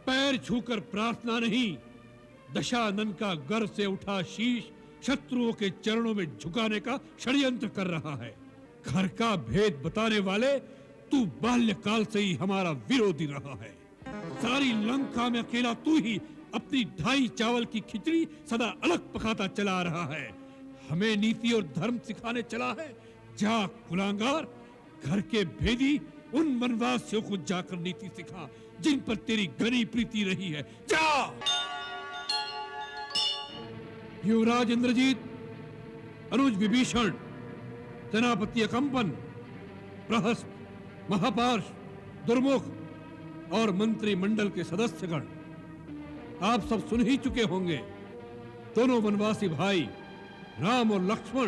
पैर छूकर प्रार्थना नहीं, दशानन का गर्व से उठा शीश शत्रुओं के चरणों में झुकाने का षड्यंत्र कर रहा है। घर का भेद बताने वाले तू बाल्यकाल से ही हमारा विरोधी रहा है। सारी लंका में अकेला तू ही अपनी ढाई चावल की खिचड़ी सदा अलग पकाता चला रहा है। हमें नीति और धर्म सिखाने चला है। जा कुलांगार, घर के भेदी उन वनवासियों को जाकर नीति सिखा जिन पर तेरी घनी प्रीति रही है। जा! युवराज इंद्रजीत, अनुज विभीषण, सेनापति अकंपन, प्रहस्त, महापार्श, दुर्मुख और मंत्रिमंडल के सदस्यगण, आप सब सुन ही चुके होंगे। दोनों वनवासी भाई राम और लक्ष्मण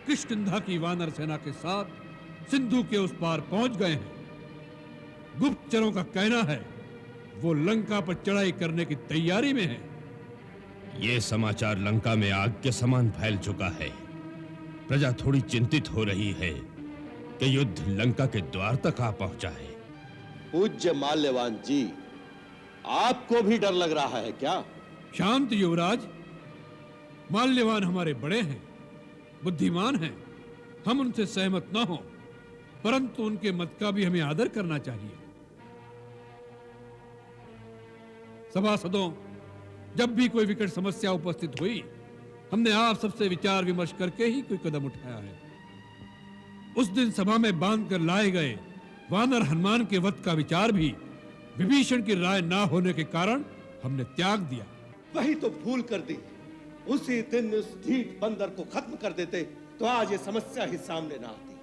किष्किंधा की वानर सेना के साथ सिंधु के उस पार पहुंच गए हैं। गुप्तचरों का कहना है वो लंका पर चढ़ाई करने की तैयारी में है। ये समाचार लंका में आग के समान फैल चुका है। प्रजा थोड़ी चिंतित हो रही है कि युद्ध लंका के द्वार तक आ पहुंचा है। पूज्य माल्यवान जी, आपको भी डर लग रहा है क्या? शांत युवराज, माल्यवान हमारे बड़े हैं, बुद्धिमान हैं। हम उनसे सहमत ना हो, परंतु उनके मत का भी हमें आदर करना चाहिए। सभासदों, जब भी कोई विकट समस्या उपस्थित हुई, हमने आप सबसे विचार विमर्श करके ही कोई कदम उठाया है। उस दिन सभा में बांध कर लाए गए वानर हनुमान के वध का विचार भी विभीषण की राय ना होने के कारण हमने त्याग दिया। वही तो भूल कर दी। उसी दिन उस ढीठ बंदर को खत्म कर देते तो आज ये समस्या ही सामने ना आती।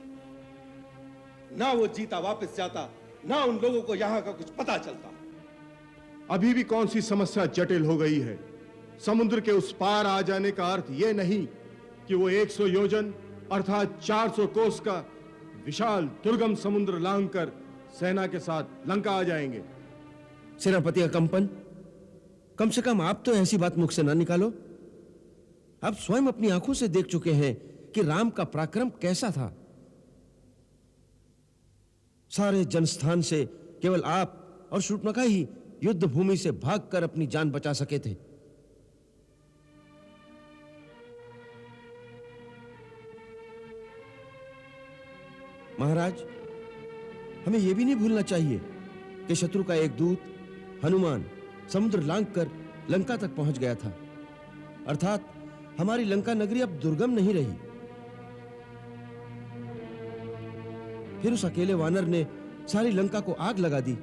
ना वो जीता वापस जाता, ना उन लोगों को यहाँ का कुछ पता चलता। अभी भी कौन सी समस्या जटिल हो गई है? समुद्र के उस पार आ जाने का अर्थ यह नहीं कि वो 100 योजन अर्थात 400 कोस का विशाल दुर्गम समुद्र लांघकर सेना के साथ लंका आ जाएंगे। सेनापति अकंपन, कम से कम आप तो ऐसी बात मुख से ना निकालो। आप स्वयं अपनी आंखों से देख चुके हैं कि राम का पराक्रम कैसा था। सारे जनस्थान से केवल आप और शूर्पणखा ही युद्ध भूमि से भागकर अपनी जान बचा सके थे। महाराज, हमें यह भी नहीं भूलना चाहिए कि शत्रु का एक दूत हनुमान समुद्र लांघकर लंका तक पहुंच गया था। अर्थात हमारी लंका नगरी अब दुर्गम नहीं रही। फिर उस अकेले वानर ने सारी लंका को आग लगा दी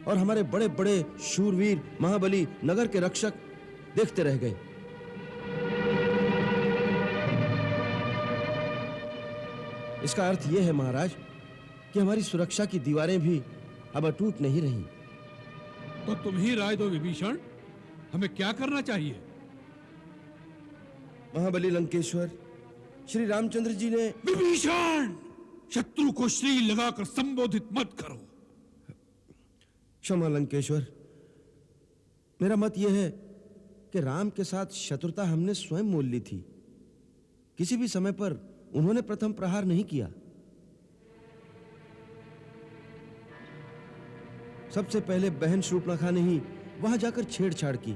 और हमारे बड़े बड़े शूरवीर महाबली नगर के रक्षक देखते रह गए। इसका अर्थ यह है महाराज कि हमारी सुरक्षा की दीवारें भी अब अटूट नहीं रही। तो तुम ही राय दो विभीषण, हमें क्या करना चाहिए? महाबली लंकेश्वर, श्री रामचंद्र जी ने। विभीषण, शत्रु को श्री लगाकर संबोधित मत करो। क्षमा लंकेश्वर, मेरा मत यह है कि राम के साथ शत्रुता हमने स्वयं मोल ली थी। किसी भी समय पर उन्होंने प्रथम प्रहार नहीं किया। सबसे पहले बहन शूर्पणखा ने ही वहां जाकर छेड़छाड़ की।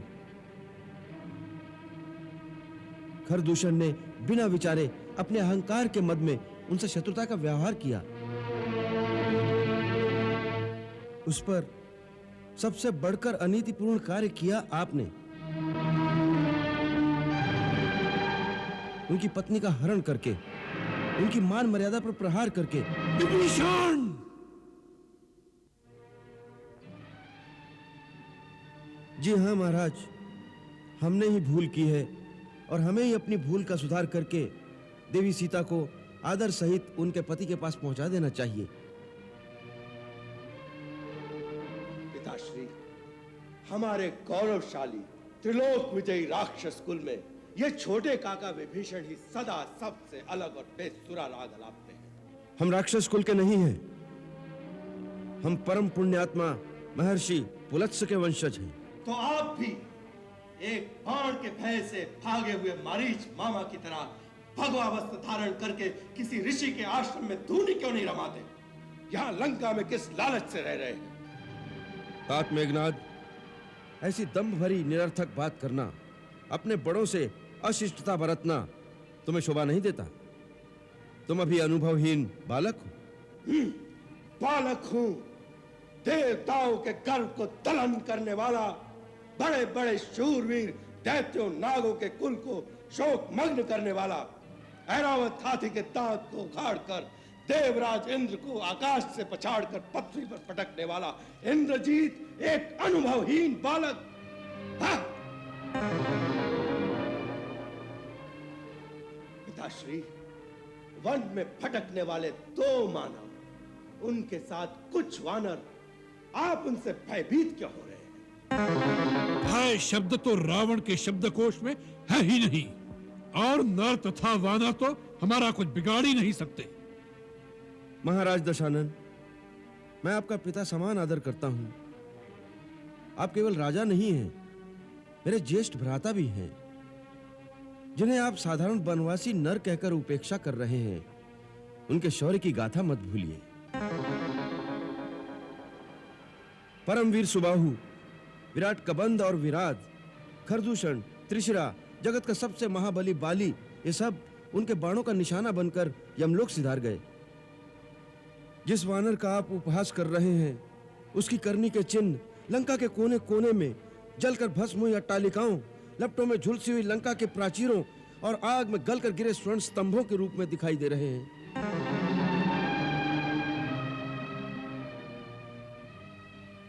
खरदूषण ने बिना विचारे अपने अहंकार के मद में उनसे शत्रुता का व्यवहार किया। उस पर सबसे बढ़कर अनीतिपूर्ण कार्य किया आपने। उनकी पत्नी का हरण करके, उनकी मान मर्यादा पर प्रहार करके। विभीषण! जी हां महाराज, हमने ही भूल की है और हमें ही अपनी भूल का सुधार करके देवी सीता को आदर सहित उनके पति के पास पहुंचा देना चाहिए। पिताश्री, हमारे गौरवशाली त्रिलोक विजयी राक्षस कुल में ये छोटे काका विभीषण ही सदा सबसे अलग और बेसुरा राग अलापते हैं। हम राक्षस कुल के नहीं हैं। हम परम पुण्यात्मा महर्षि पुलत्स्य के वंशज हैं। तो आप भी एक बाण के भय से भागे हुए मारीच मामा की तरह भगवा वस्त्र धारण करके किसी ऋषि के आश्रम में धूनी क्यों नहीं रमाते? यहाँ लंका में किस लालच से रह रहे हैं? तात मेघनाद, ऐसी दंभ भरी निरर्थक बात करना, अपने बड़ों से अशिष्टता बरतना तुम्हें शोभा नहीं देता। तुम अभी अनुभवहीन बालक हो। बालक हूं, देवताओं के गर्व को दलन करने वाला, बड़े बड़े शूरवीर दैत्यों नागों के कुल को शोक मग्न करने वाला, ऐरावत हाथी के दांत को उखाड़कर देवराज इंद्र को आकाश से पछाड़कर पृथ्वी पर पटकने वाला इंद्रजीत एक अनुभवहीन बालक। हाँ? पिताश्री, वन में भटकने वाले 2 मानव, उनके साथ कुछ वानर, आप उनसे भयभीत क्यों हो रहे हैं? भय शब्द तो रावण के शब्दकोश में है ही नहीं, और नर तथा वानर तो हमारा कुछ बिगाड़ ही नहीं सकते। महाराज दशानन, मैं आपका पिता समान आदर करता हूं। आप केवल राजा नहीं हैं, मेरे ज्येष्ठ भ्राता भी हैं, जिन्हें आप साधारण वनवासी नर कहकर उपेक्षा कर रहे हैं। उनके शौर्य की गाथा मत भूलिए। परमवीर सुबाहु, विराट कबंध और विराट, खरदूषण, त्रिशिरा, जगत का सबसे महाबली बाली, ये सब उनके बाणों का निशाना बनकर यमलोक सिधार गए। जिस वानर का आप उपहास कर रहे हैं, उसकी करनी के चिन्ह लंका के कोने कोने में जलकर भस्म हुई अट्टालिकाओं, लपटों में झुलसी हुई लंका के प्राचीरों और आग में गलकर गिरे स्वर्ण स्तंभों के रूप में दिखाई दे रहे हैं।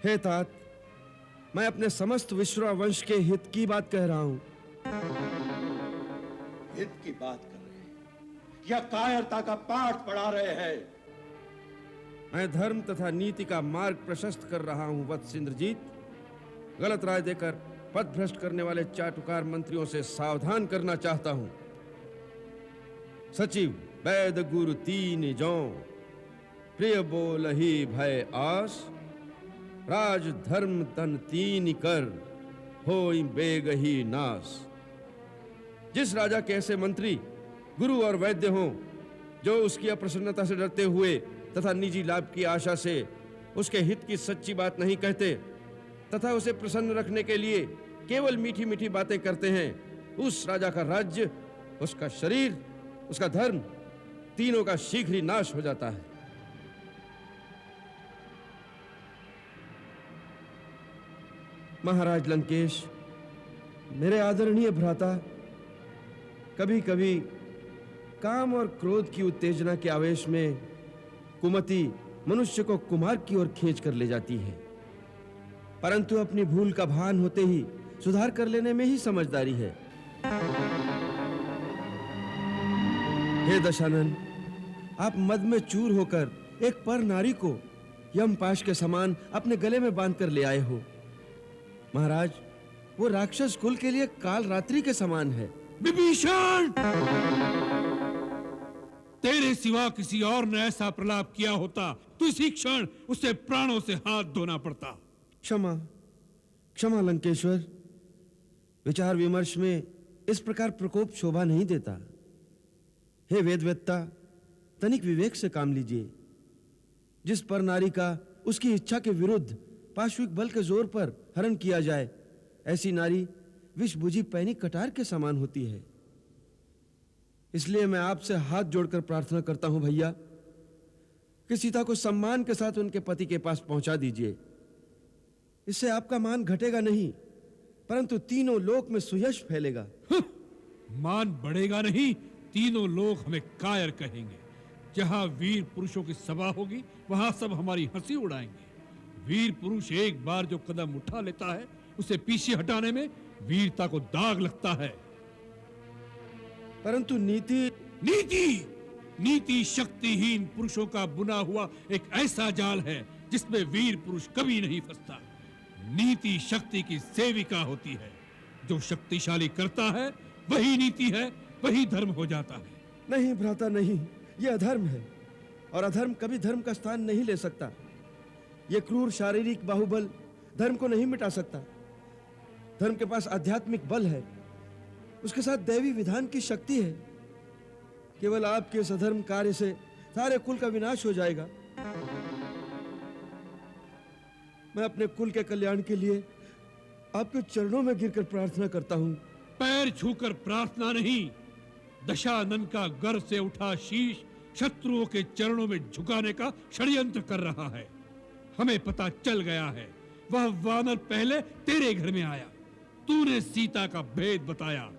हे तात, मैं अपने समस्त विश्वा वंश के हित की बात कह रहा हूं। हित की बात कर रहे हैं या कायरता का पाठ पढ़ा रहे हैं? मैं धर्म तथा नीति का मार्ग प्रशस्त कर रहा हूं वत्स इंद्रजीत। गलत राय देकर पथ भ्रष्ट करने वाले चाटुकार मंत्रियों से सावधान करना चाहता हूं। सचिव वैद गुरु 3 जौ, प्रिय बोल ही भय आस, राज धर्म तन 3 कर, होई बेग ही नाश। जिस राजा के ऐसे मंत्री गुरु और वैद्य हों, जो उसकी अप्रसन्नता से डरते हुए तथा निजी लाभ की आशा से उसके हित की सच्ची बात नहीं कहते तथा उसे प्रसन्न रखने के लिए केवल मीठी मीठी बातें करते हैं, उस राजा का राज्य, उसका शरीर, उसका धर्म, तीनों का शीघ्र ही नाश हो जाता है। महाराज लंकेश, मेरे आदरणीय भ्राता, कभी कभी काम और क्रोध की उत्तेजना के आवेश में कुमति मनुष्य को कुमार की ओर खींच कर ले जाती है, परंतु अपनी भूल का भान होते ही सुधार कर लेने में ही समझदारी है। हे दशानन, आप मद में चूर होकर एक पर नारी को यमपाश के समान अपने गले में बांध कर ले आए हो। महाराज, वो राक्षस कुल के लिए काल रात्रि के समान है। विभीषण, तेरे सिवा किसी और ने ऐसा प्रलाप किया होता तो इसी क्षण उसे प्राणों से हाथ धोना पड़ता। क्षमा क्षमा लंकेश्वर, विचार विमर्श में इस प्रकार प्रकोप शोभा नहीं देता। हे वेदवेत्ता, तनिक विवेक से काम लीजिए। जिस पर नारी का उसकी इच्छा के विरुद्ध पाश्विक बल के जोर पर हरण किया जाए, ऐसी नारी विष बुझी पैनी कटार के समान होती है। इसलिए मैं आपसे हाथ जोड़कर प्रार्थना करता हूं भैया कि सीता को सम्मान के साथ उनके पति के पास पहुंचा दीजिए। इससे आपका मान घटेगा नहीं, परंतु तीनों लोक में सुयश फैलेगा। मान बढ़ेगा नहीं, तीनों लोग हमें कायर कहेंगे। जहां वीर पुरुषों की सभा होगी, वहां सब हमारी हंसी उड़ाएंगे। वीर पुरुष एक बार जो कदम उठा लेता है, उसे पीछे हटाने में वीरता को दाग लगता है। परंतु नीति शक्तिहीन पुरुषों का बुना हुआ एक ऐसा जाल है जिसमें वीर पुरुष कभी नहीं फंसता। नीति शक्ति की सेविका होती है। जो शक्तिशाली करता है वही नीति है, वही धर्म हो जाता है। नहीं भ्राता, नहीं, यह अधर्म है और अधर्म कभी धर्म का स्थान नहीं ले सकता। यह क्रूर शारीरिक बाहुबल धर्म को नहीं मिटा सकता। धर्म के पास आध्यात्मिक बल है, उसके साथ दैवी विधान की शक्ति है। केवल आपके इस अधर्म कार्य से सारे कुल का विनाश हो जाएगा। मैं अपने कुल के कल्याण के लिए आपके चरणों में गिरकर प्रार्थना करता हूं। पैर छूकर प्रार्थना नहीं, दशानन का गर्व से उठा शीश शत्रुओं के चरणों में झुकाने का षड्यंत्र कर रहा है। हमें पता चल गया है, वह वानर पहले तेरे घर में आया, तूने सीता का भेद बताया,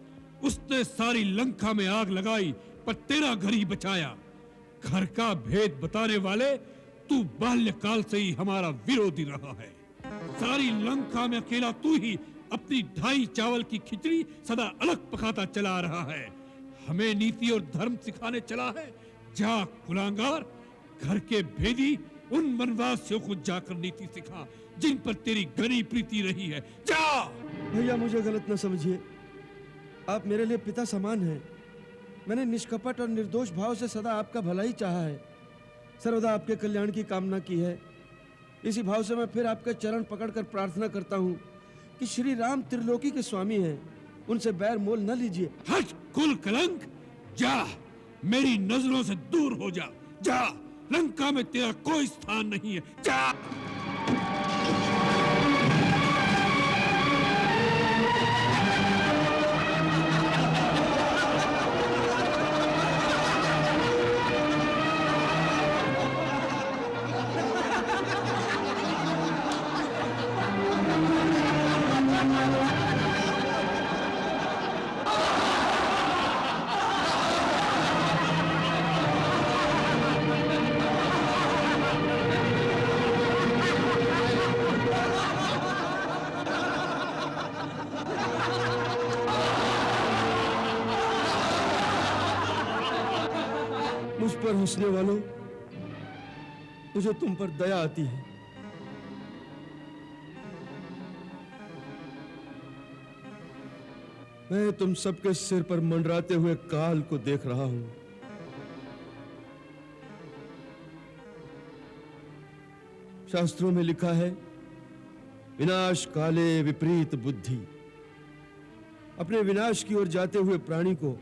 उसने सारी लंका में आग लगाई पर तेरा घर ही बचाया। घर का भेद बताने वाले तू बाल्यकाल से ही हमारा विरोधी रहा है। सारी लंका में अकेला तू ही अपनी 2.5 चावल की खिचड़ी सदा अलग पकाता चला रहा है। हमें नीति और धर्म सिखाने चला है। जा कुलांगार, घर के भेदी उन वनवासियों को जाकर नीति सिखा जिन पर तेरी घनी प्रीति रही है। जा। भैया मुझे गलत न समझिए, आप मेरे लिए पिता समान हैं। मैंने निष्कपट और निर्दोष भाव से सदा आपका भला ही चाहा है, सर्वदा आपके कल्याण की कामना की है। इसी भाव से मैं फिर आपके चरण पकड़कर प्रार्थना करता हूँ कि श्री राम त्रिलोकी के स्वामी हैं, उनसे बैर मोल न लीजिए। हट कुल कलंक, जा, मेरी नजरों से दूर हो जा। जा, लंका में तेरा कोई स्थान नहीं है। जा। मुझ पर हंसने वालों, मुझे तुम पर दया आती है। मैं तुम सबके सिर पर मंडराते हुए काल को देख रहा हूं। शास्त्रों में लिखा है, विनाश काले विपरीत बुद्धि। अपने विनाश की ओर जाते हुए प्राणी को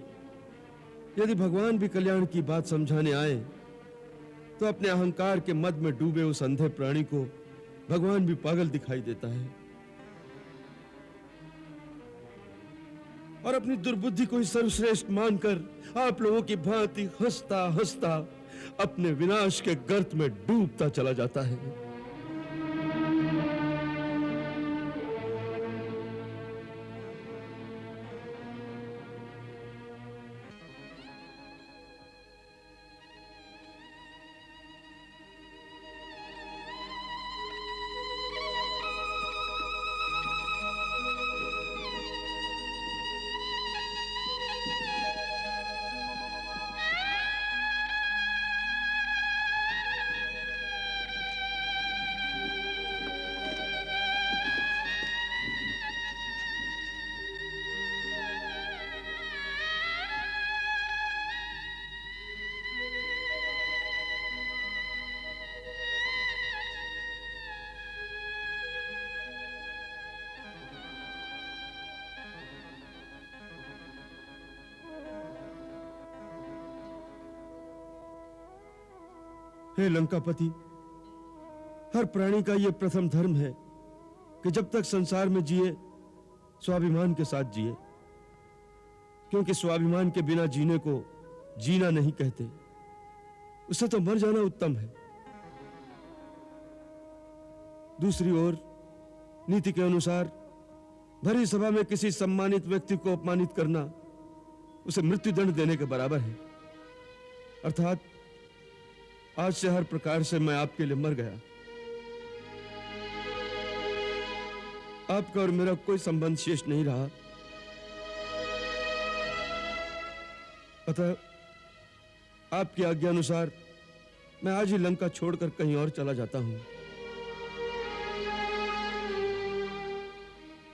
यदि भगवान भी कल्याण की बात समझाने आए तो अपने अहंकार के मद में डूबे उस अंधे प्राणी को भगवान भी पागल दिखाई देता है और अपनी दुर्बुद्धि को ही सर्वश्रेष्ठ मानकर आप लोगों की भांति हंसता हंसता अपने विनाश के गर्त में डूबता चला जाता है। हे लंकापति, हर प्राणी का यह प्रथम धर्म है कि जब तक संसार में जिए स्वाभिमान के साथ जिए, क्योंकि स्वाभिमान के बिना जीने को जीना नहीं कहते, उससे तो मर जाना उत्तम है। दूसरी ओर नीति के अनुसार भरी सभा में किसी सम्मानित व्यक्ति को अपमानित करना उसे मृत्युदंड देने के बराबर है। अर्थात आज से हर प्रकार से मैं आपके लिए मर गया। आपका और मेरा कोई संबंध शेष नहीं रहा। अतः आपकी आज्ञा अनुसार मैं आज ही लंका छोड़कर कहीं और चला जाता हूं।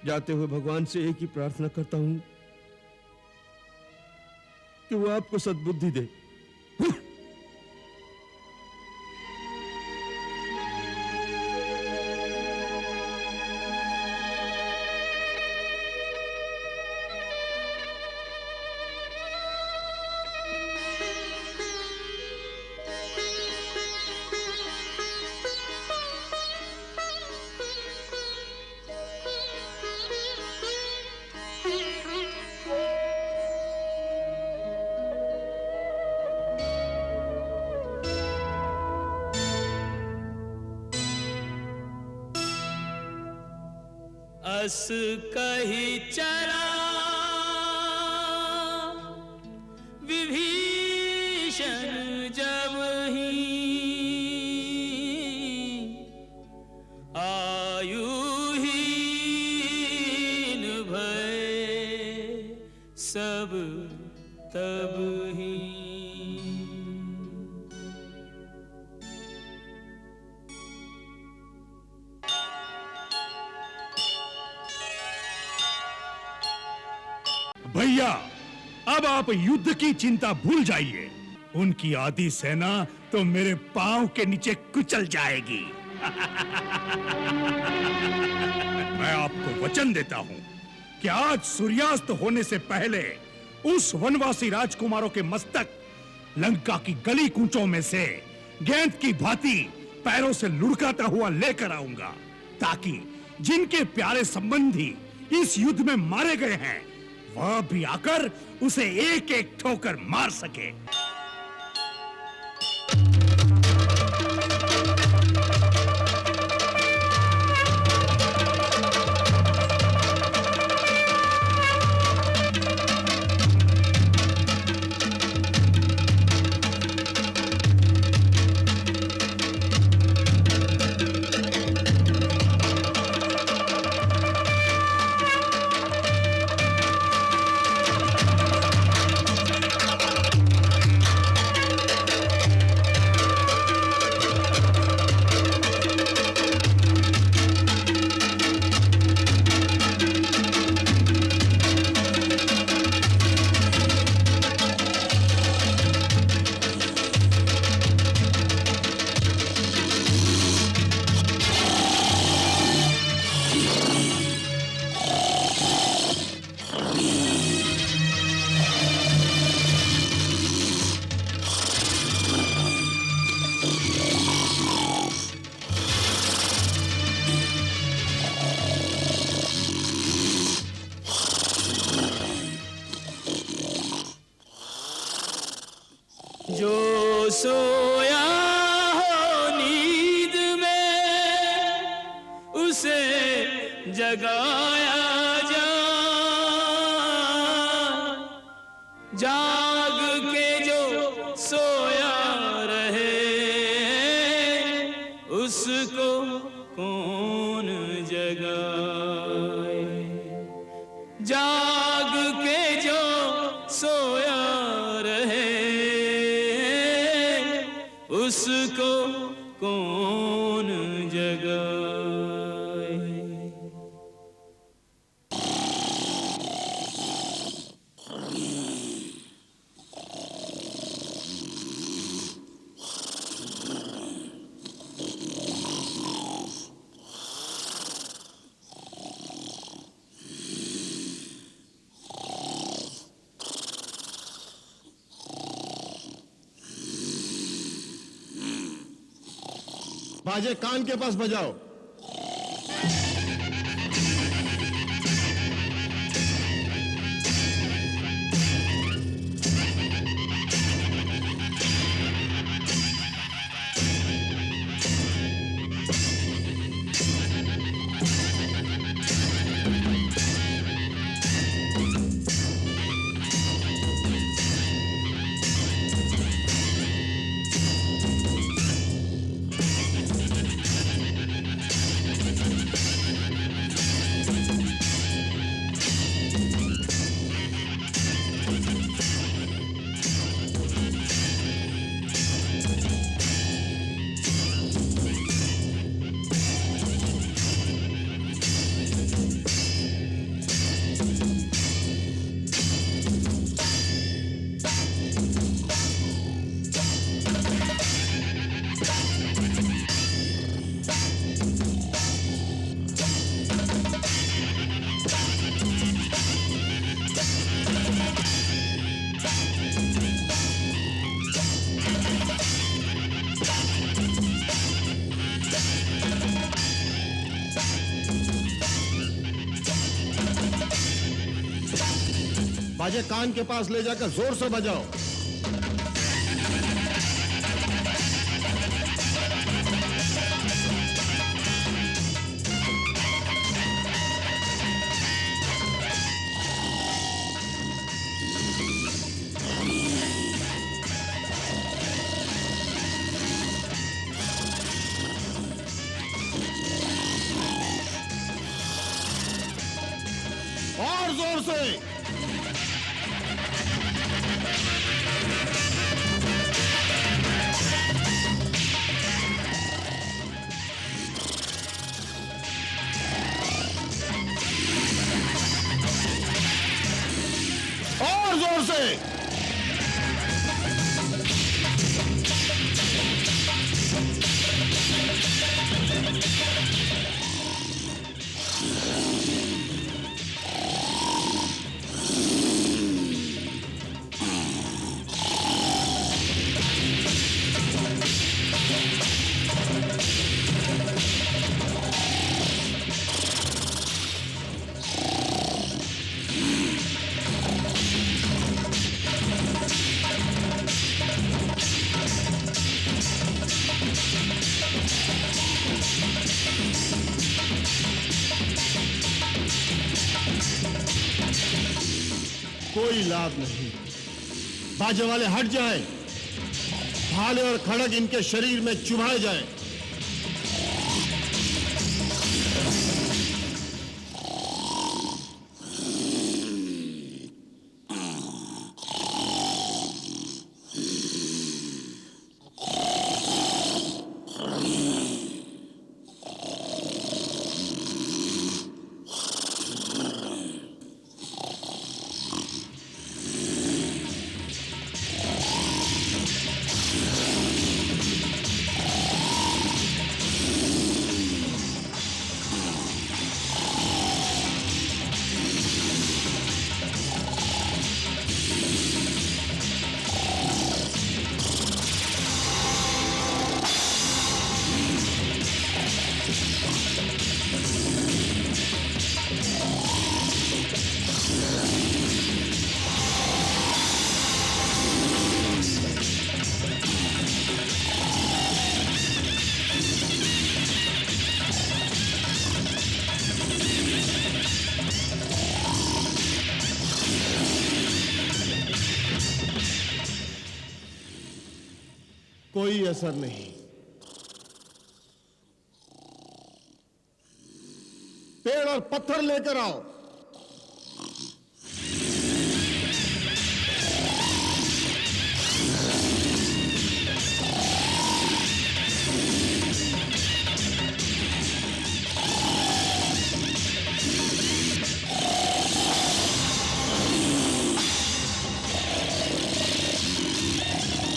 जाते हुए भगवान से एक ही प्रार्थना करता हूं कि वो आपको सद्बुद्धि दे। अस कही चरा विभीषण जब ही आयुहीन भय सब तब ही। भैया, अब आप युद्ध की चिंता भूल जाइए। उनकी आधी सेना तो मेरे पांव के नीचे कुचल जाएगी। मैं आपको वचन देता हूं कि आज सूर्यास्त होने से पहले उस वनवासी राजकुमारों के मस्तक लंका की गली कूचों में से गेंद की भांति पैरों से लुढ़काता हुआ लेकर आऊंगा, ताकि जिनके प्यारे संबंधी इस युद्ध में मारे गए हैं वह भी आकर उसे एक एक ठोकर मार सके। जो सोया हो नींद में उसे जगाया जाए, जाग के जो सोया रहे उसको कौन जगाए। जाग के जो सोया रहे उसको कौन जगाए। बाजे कान के पास बजाओ। बाजे कान के पास ले जाकर जोर से बजाओ। और जोर से। और जोर से। कोई लाभ नहीं। बाजे वाले हट जाएं, भाले और खड़ग इनके शरीर में चुभाए जाएं। कोई असर नहीं। पेड़ और पत्थर लेकर आओ।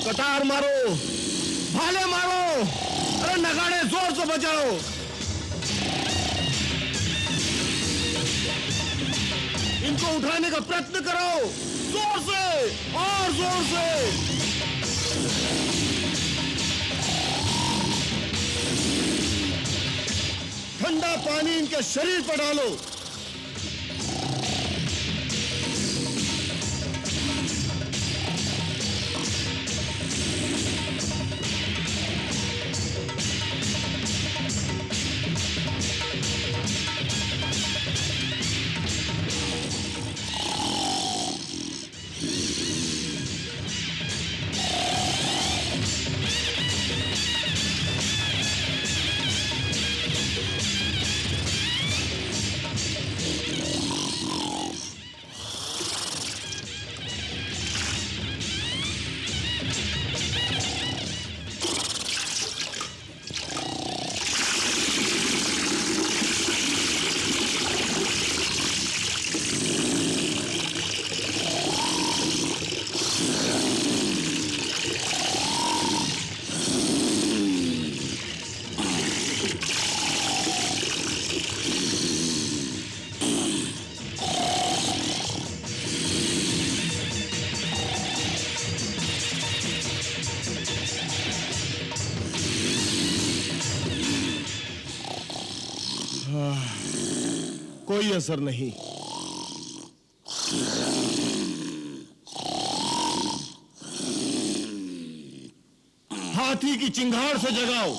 कतार मारो, भाले मारो, अरे नगाड़े जोर से बजाओ। इनको उठाने का प्रयत्न करो, जोर से और जोर से। ठंडा पानी इनके शरीर पर डालो। कोई असर नहीं। हाथी की चिंगार से जगाओ।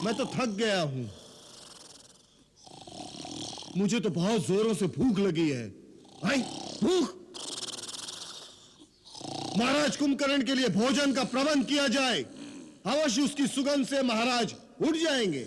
मैं तो थक गया हूं। मुझे तो बहुत जोरों से भूख लगी है। आई भूख। महाराज कुंभकर्ण के लिए भोजन का प्रबंध किया जाए। अवश्य उसकी सुगंध से महाराज उठ जाएंगे।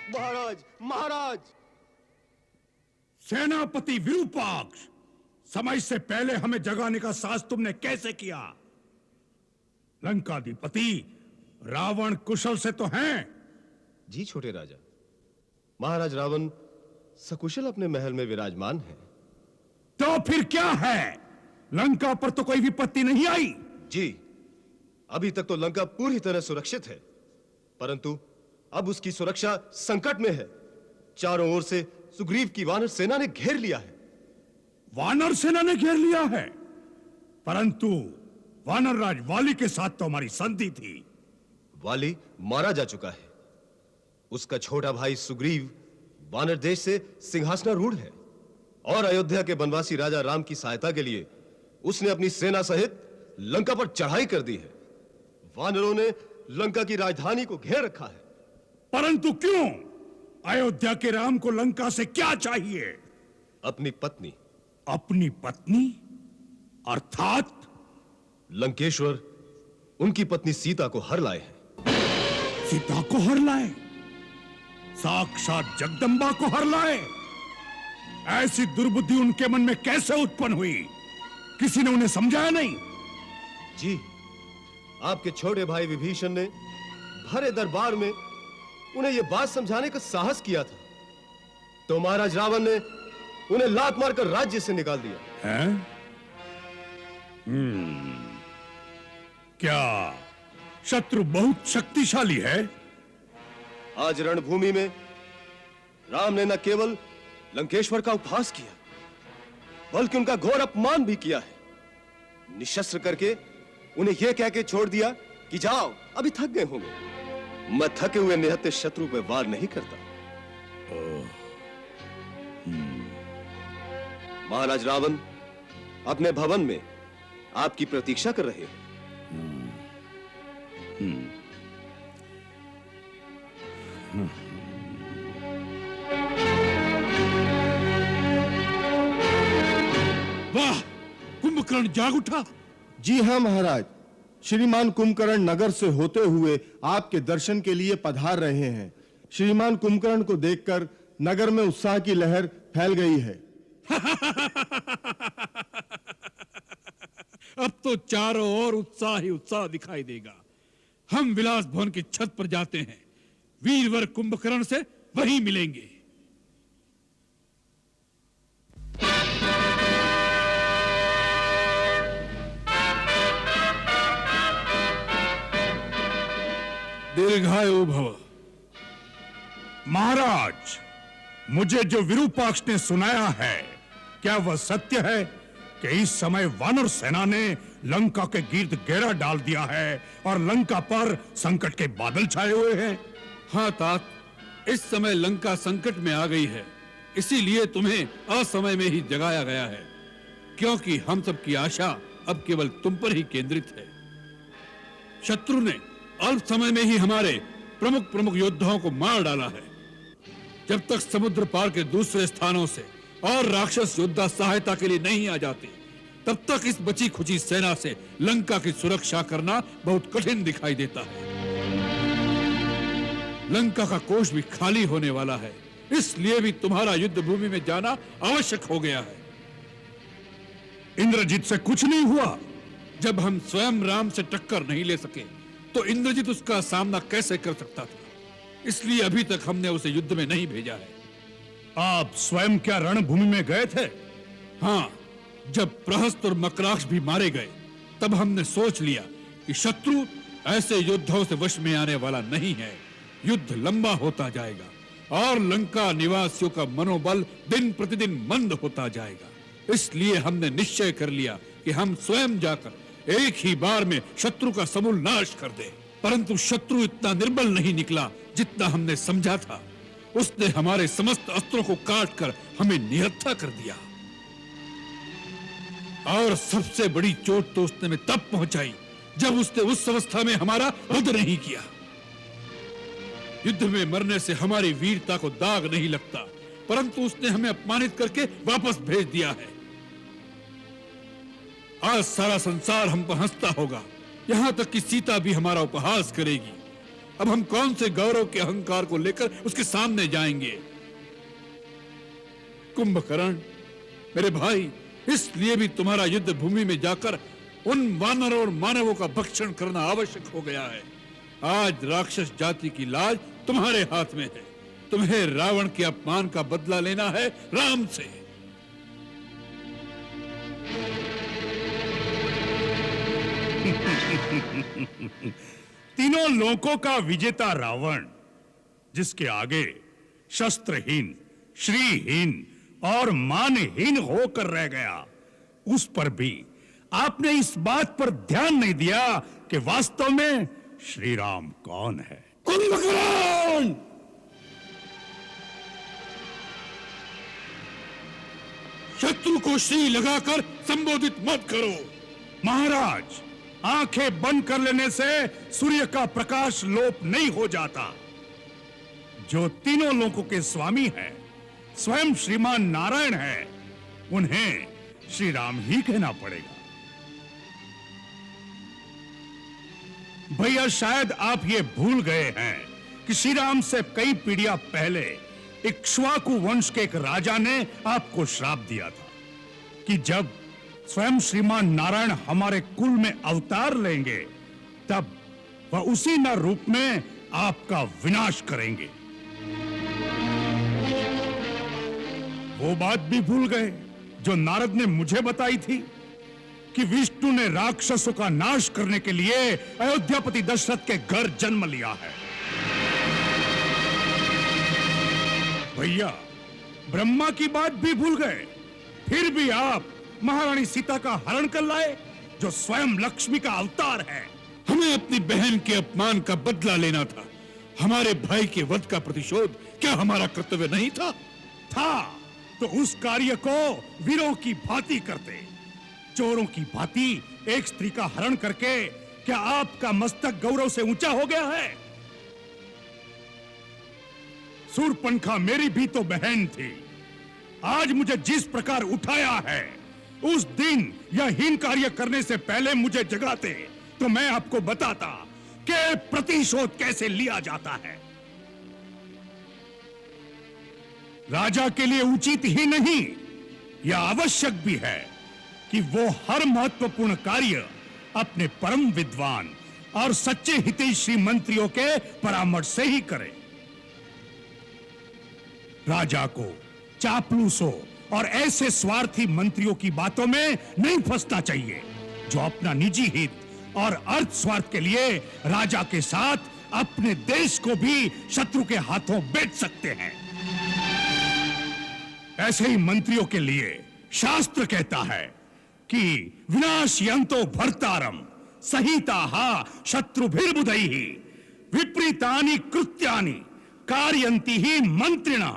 महाराज महाराज। सेनापति विरूपाक्ष, समय से पहले हमें जगाने का साहस तुमने कैसे किया? लंकाधिपति रावण कुशल से तो हैं। जी छोटे राजा, महाराज रावण सकुशल अपने महल में विराजमान है। तो फिर क्या है? लंका पर तो कोई विपत्ति नहीं आई। जी, अभी तक तो लंका पूरी तरह सुरक्षित है, परंतु अब उसकी सुरक्षा संकट में है। चारों ओर से सुग्रीव की वानर सेना ने घेर लिया है। वानर सेना ने घेर लिया है, परंतु वानर राज वाली के साथ तो हमारी संधि थी। वाली मारा जा चुका है। उसका छोटा भाई सुग्रीव वानर देश से सिंहासनारूढ़ है और अयोध्या के वनवासी राजा राम की सहायता के लिए उसने अपनी सेना सहित लंका पर चढ़ाई कर दी है। वानरों ने लंका की राजधानी को घेर रखा है। परंतु क्यों? अयोध्या के राम को लंका से क्या चाहिए? अपनी पत्नी। अपनी पत्नी? अर्थात लंकेश्वर उनकी पत्नी सीता को हर लाए हैं। सीता को हर लाए? साक्षात जगदंबा को हर लाए? ऐसी दुर्बुद्धि उनके मन में कैसे उत्पन्न हुई? किसी ने उन्हें समझाया नहीं? जी, आपके छोटे भाई विभीषण ने भरे दरबार में उन्हें यह बात समझाने का साहस किया था, तो महाराज रावण ने उन्हें लात मारकर राज्य से निकाल दिया। हैं? क्या शत्रु बहुत शक्तिशाली है? आज रणभूमि में राम ने न केवल लंकेश्वर का उपहास किया, बल्कि उनका घोर अपमान भी किया है। निशस्त्र करके उन्हें यह कह के छोड़ दिया कि जाओ, अभी थक गए होंगे। मैं थके हुए निहत्थे शत्रु पे वार नहीं करता। महाराज रावण अपने भवन में आपकी प्रतीक्षा कर रहे हैं। वाह, कुंभकर्ण जाग उठा। जी हां महाराज, श्रीमान कुंभकर्ण नगर से होते हुए आपके दर्शन के लिए पधार रहे हैं। श्रीमान कुंभकर्ण को देखकर नगर में उत्साह की लहर फैल गई है। अब तो चारों ओर उत्साह ही उत्साह दिखाई देगा। हम विलास भवन की छत पर जाते हैं, वीरवर कुंभकर्ण से वहीं मिलेंगे। दीर्घायु भव। महाराज, मुझे जो विरूपाक्ष ने सुनाया है, क्या वह सत्य है कि इस समय वानर सेना ने लंका के गिर्द घेरा डाल दिया है और लंका पर संकट के बादल छाए हुए हैं? हाँ तात, इस समय लंका संकट में आ गई है, इसीलिए तुम्हें असमय में ही जगाया गया है, क्योंकि हम सब की आशा अब केवल तुम पर ही केंद्रित है। शत्रु ने अल्प समय में ही हमारे प्रमुख योद्धाओं को मार डाला है। जब तक समुद्र पार के दूसरे स्थानों से और राक्षस योद्धा सहायता के लिए नहीं आ जाते, तब तक इस बची खुची सेना से लंका की सुरक्षा करना बहुत कठिन दिखाई देता है। लंका का कोष भी खाली होने वाला है, इसलिए भी तुम्हारा युद्ध भूमि में जाना आवश्यक हो गया है। इंद्रजीत से कुछ नहीं हुआ? जब हम स्वयं राम से टक्कर नहीं ले सके, तो इंद्रजीत उसका सामना कैसे कर सकता था? इसलिए अभी तक हमने उसे युद्ध में नहीं भेजा है। आप स्वयं क्या रणभूमि में गए थे? हाँ, जब प्रहस्त और मकराक्ष भी मारे गए, तब हमने सोच लिया कि शत्रु ऐसे योद्धाओं से वश में आने वाला नहीं है। युद्ध लंबा होता जाएगा और लंका निवासियों का मनोबल दिन प्रतिदिन मंद होता जाएगा। इसलिए हमने निश्चय कर लिया कि हम स्वयं जाकर एक ही बार में शत्रु का समूल नाश कर दें। परंतु शत्रु इतना निर्बल नहीं निकला जितना हमने समझा था। उसने हमारे समस्त अस्त्रों को काटकर हमें निहत्था कर दिया। और सबसे बड़ी चोट तो उसने में तब पहुंचाई जब उसने उस अवस्था में हमारा वध नहीं किया। युद्ध में मरने से हमारी वीरता को दाग नहीं लगता, परंतु उसने हमें अपमानित करके वापस भेज दिया है। आज सारा संसार हम पर हंसता होगा, यहां तक कि सीता भी हमारा उपहास करेगी। अब हम कौन से गौरव के अहंकार को लेकर उसके सामने जाएंगे? कुंभकर्ण मेरे भाई, इसलिए भी तुम्हारा युद्ध भूमि में जाकर उन वानरों और मानवों का भक्षण करना आवश्यक हो गया है। आज राक्षस जाति की लाज तुम्हारे हाथ में है। तुम्हें रावण के अपमान का बदला लेना है राम से। तीनों लोकों का विजेता रावण, जिसके आगे शस्त्रहीन, श्रीहीन और मानहीन होकर रह गया, उस पर भी आपने इस बात पर ध्यान नहीं दिया कि वास्तव में श्री राम कौन है। कुंभकर्ण! शत्रु को श्री लगाकर संबोधित मत करो। महाराज, आंखें बंद कर लेने से सूर्य का प्रकाश लोप नहीं हो जाता। जो तीनों लोकों के स्वामी हैं, स्वयं श्रीमान नारायण है, उन्हें श्री राम ही कहना पड़ेगा। भैया, शायद आप ये भूल गए हैं कि श्री राम से कई पीढ़ियां पहले इक्ष्वाकु वंश के एक राजा ने आपको श्राप दिया था कि जब स्वयं श्रीमान नारायण हमारे कुल में अवतार लेंगे, तब वह उसी न रूप में आपका विनाश करेंगे। वो बात भी भूल गए जो नारद ने मुझे बताई थी कि विष्णु ने राक्षसों का नाश करने के लिए अयोध्यापति दशरथ के घर जन्म लिया है। भैया, ब्रह्मा की बात भी भूल गए, फिर भी आप महारानी सीता का हरण कर लाए, जो स्वयं लक्ष्मी का अवतार है। हमें अपनी बहन के अपमान का बदला लेना था। हमारे भाई के वध का प्रतिशोध क्या हमारा कर्तव्य नहीं था? तो उस कार्य को वीरों की भांति करते। चोरों की भांति एक स्त्री का हरण करके क्या आपका मस्तक गौरव से ऊंचा हो गया है? शूर्पणखा मेरी भी तो बहन थी। आज मुझे जिस प्रकार उठाया है, उस दिन यह हीन कार्य करने से पहले मुझे जगाते तो मैं आपको बताता कि प्रतिशोध कैसे लिया जाता है। राजा के लिए उचित ही नहीं, यह आवश्यक भी है कि वो हर महत्वपूर्ण कार्य अपने परम विद्वान और सच्चे हितैषी मंत्रियों के परामर्श से ही करे। राजा को चापलूसों और ऐसे स्वार्थी मंत्रियों की बातों में नहीं फंसना चाहिए जो अपना निजी हित और अर्थ स्वार्थ के लिए राजा के साथ अपने देश को भी शत्रु के हाथों बेच सकते हैं। ऐसे ही मंत्रियों के लिए शास्त्र कहता है कि विनाशयन्तो भर्तारम सहिताहा शत्रुभिर्बुधैः विपरीतानि कृत्यानि कारयन्ति ही मंत्रिणा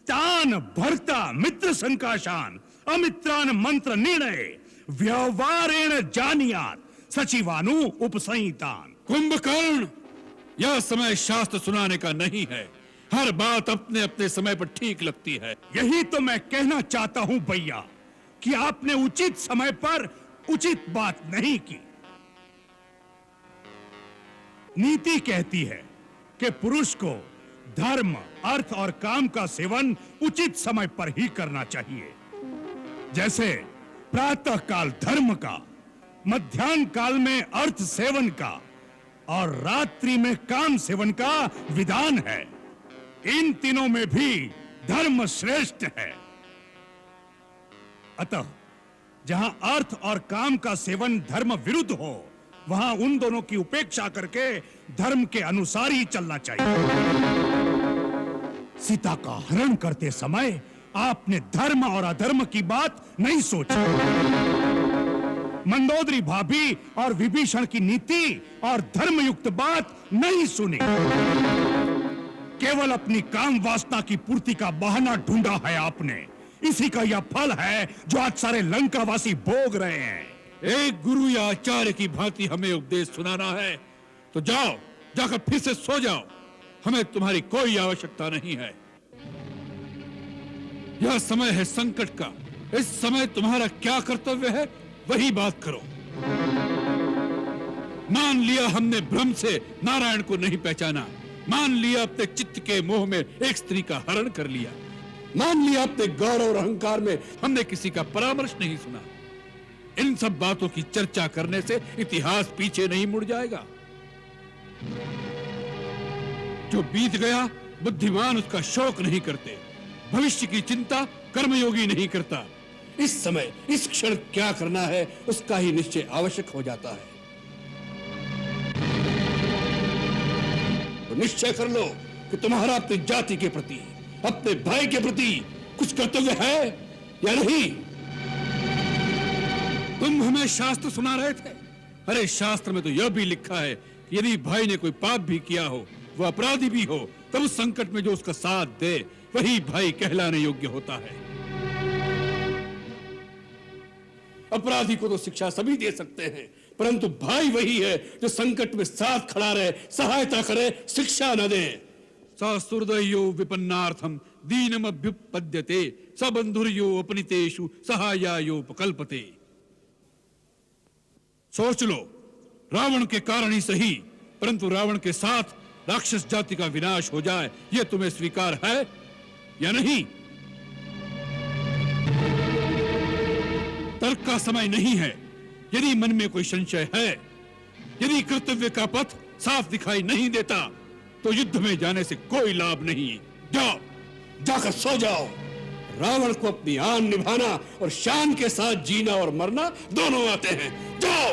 तान भर्ता मित्र संकाशान अमित्रान मंत्र निर्णय व्यवहारेण जानियात सचिवानु उपसंहितान। कुंभकर्ण, यह समय शास्त्र सुनाने का नहीं है। हर बात अपने अपने समय पर ठीक लगती है। यही तो मैं कहना चाहता हूं भैया कि आपने उचित समय पर उचित बात नहीं की। नीति कहती है कि पुरुष को धर्म, अर्थ और काम का सेवन उचित समय पर ही करना चाहिए। जैसे प्रातः काल धर्म का, मध्याह्न काल में अर्थ सेवन का और रात्रि में काम सेवन का विधान है। इन तीनों में भी धर्म श्रेष्ठ है। अतः जहां अर्थ और काम का सेवन धर्म विरुद्ध हो, वहां उन दोनों की उपेक्षा करके धर्म के अनुसार ही चलना चाहिए। सीता का हरण करते समय आपने धर्म और अधर्म की बात नहीं सोची। मंदोदरी भाभी और विभीषण की नीति और धर्मयुक्त बात नहीं सुनी। केवल अपनी काम वासना की पूर्ति का बहाना ढूंढा है आपने। इसी का यह फल है जो आज सारे लंकावासी भोग रहे हैं। एक गुरु या आचार्य की भांति हमें उपदेश सुनाना है तो जाओ, जाकर फिर से सो जाओ। हमें तुम्हारी कोई आवश्यकता नहीं है। यह समय है संकट का। इस समय तुम्हारा क्या कर्तव्य है, वही बात करो। मान लिया हमने भ्रम से नारायण को नहीं पहचाना, मान लिया अपने चित्त के मोह में एक स्त्री का हरण कर लिया, मान लिया अपने गौरव और अहंकार में हमने किसी का परामर्श नहीं सुना। इन सब बातों की चर्चा करने से इतिहास पीछे नहीं मुड़ जाएगा। जो बीत गया बुद्धिमान उसका शोक नहीं करते, भविष्य की चिंता कर्मयोगी नहीं करता। इस समय इस क्षण क्या करना है उसका ही निश्चय आवश्यक हो जाता है। तो निश्चय कर लो कि तुम्हारा अपनी जाति के प्रति, अपने भाई के प्रति कुछ कर्तव्य है या नहीं। तुम हमें शास्त्र सुना रहे थे। अरे शास्त्र में तो यह भी लिखा है कि यदि भाई ने कोई पाप भी किया हो, वह अपराधी भी हो, तब उस संकट में जो उसका साथ दे वही भाई कहलाने योग्य होता है। अपराधी को तो शिक्षा सभी दे सकते हैं, परंतु भाई वही है जो संकट में साथ खड़ा रहे, सहायता करे, शिक्षा न दे। ससुहृदयो विपन्नार्थम दीनमभ्युपद्यते सबंधुर्यो अपनितेषु सहायायोपकल्पते। सोच लो, रावण के कारण ही सही, परंतु रावण के साथ राक्षस जाति का विनाश हो जाए, यह तुम्हें स्वीकार है या नहीं? तर्क का समय नहीं है। यदि मन में कोई संशय है, यदि कर्तव्य का पथ साफ दिखाई नहीं देता, तो युद्ध में जाने से कोई लाभ नहीं। जाओ, जाकर सो जाओ। रावण को अपनी आन निभाना और शान के साथ जीना और मरना दोनों आते हैं। जाओ।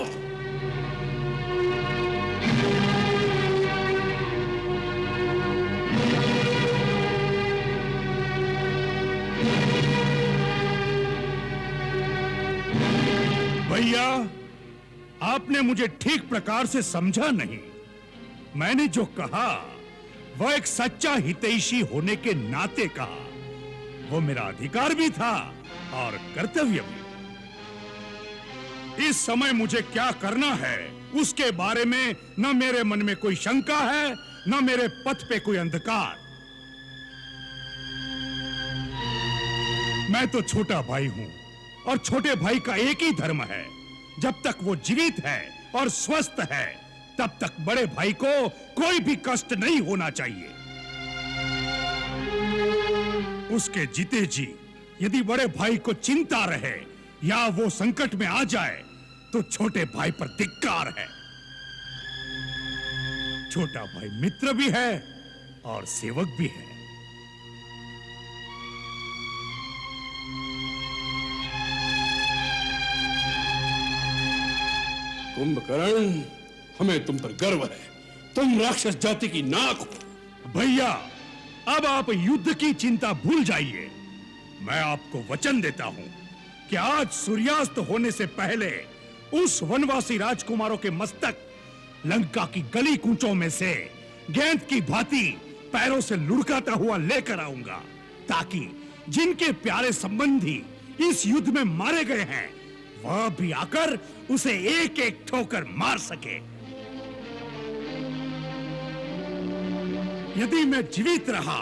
भैया, आपने मुझे ठीक प्रकार से समझा नहीं। मैंने जो कहा वह एक सच्चा हितैषी होने के नाते कहा। वो मेरा अधिकार भी था और कर्तव्य भी। इस समय मुझे क्या करना है उसके बारे में न मेरे मन में कोई शंका है, न मेरे पथ पे कोई अंधकार। मैं तो छोटा भाई हूं और छोटे भाई का एक ही धर्म है। जब तक वो जीवित है और स्वस्थ है, तब तक बड़े भाई को कोई भी कष्ट नहीं होना चाहिए। उसके जीते जी यदि बड़े भाई को चिंता रहे या वो संकट में आ जाए, तो छोटे भाई पर धिक्कार है। छोटा भाई मित्र भी है और सेवक भी है। कुंभकर्ण, हमें तुम पर गर्व है। तुम राक्षस जाति की नाक हो। भैया, अब आप युद्ध की चिंता भूल जाइए। मैं आपको वचन देता हूं कि आज सूर्यास्त होने से पहले उस वनवासी राजकुमारों के मस्तक लंका की गली कूचों में से गेंद की भांति पैरों से लुढ़काता हुआ लेकर आऊंगा, ताकि जिनके प्यारे संबंधी इस युद्ध में मारे गए हैं, वह भी आकर उसे एक एक ठोकर मार सके। यदि मैं जीवित रहा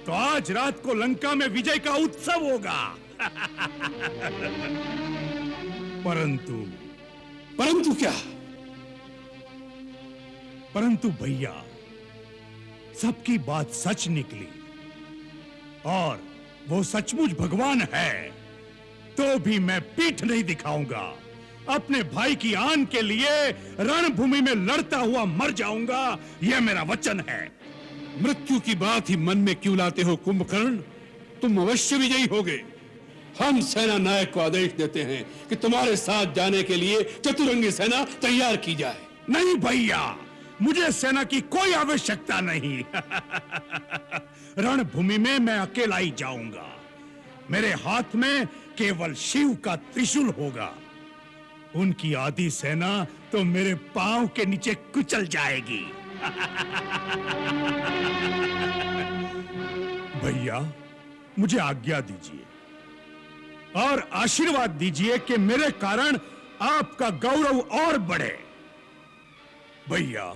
तो आज रात को लंका में विजय का उत्सव होगा। परंतु क्या? परंतु भैया, सबकी बात सच निकली और वो सचमुच भगवान है, तो भी मैं पीठ नहीं दिखाऊंगा। अपने भाई की आन के लिए रणभूमि में लड़ता हुआ मर जाऊंगा, यह मेरा वचन है। मृत्यु की बात ही मन में क्यों लाते हो कुंभकर्ण? तुम अवश्य विजयी होगे। हम सेना नायक को आदेश देते हैं कि तुम्हारे साथ जाने के लिए चतुरंगी सेना तैयार की जाए। नहीं भैया, मुझे सेना की कोई आवश्यकता नहीं। रणभूमि में मैं अकेला ही जाऊंगा। मेरे हाथ में केवल शिव का त्रिशूल होगा। उनकी आधी सेना तो मेरे पांव के नीचे कुचल जाएगी। भैया, मुझे आज्ञा दीजिए और आशीर्वाद दीजिए कि मेरे कारण आपका गौरव और बढ़े। भैया,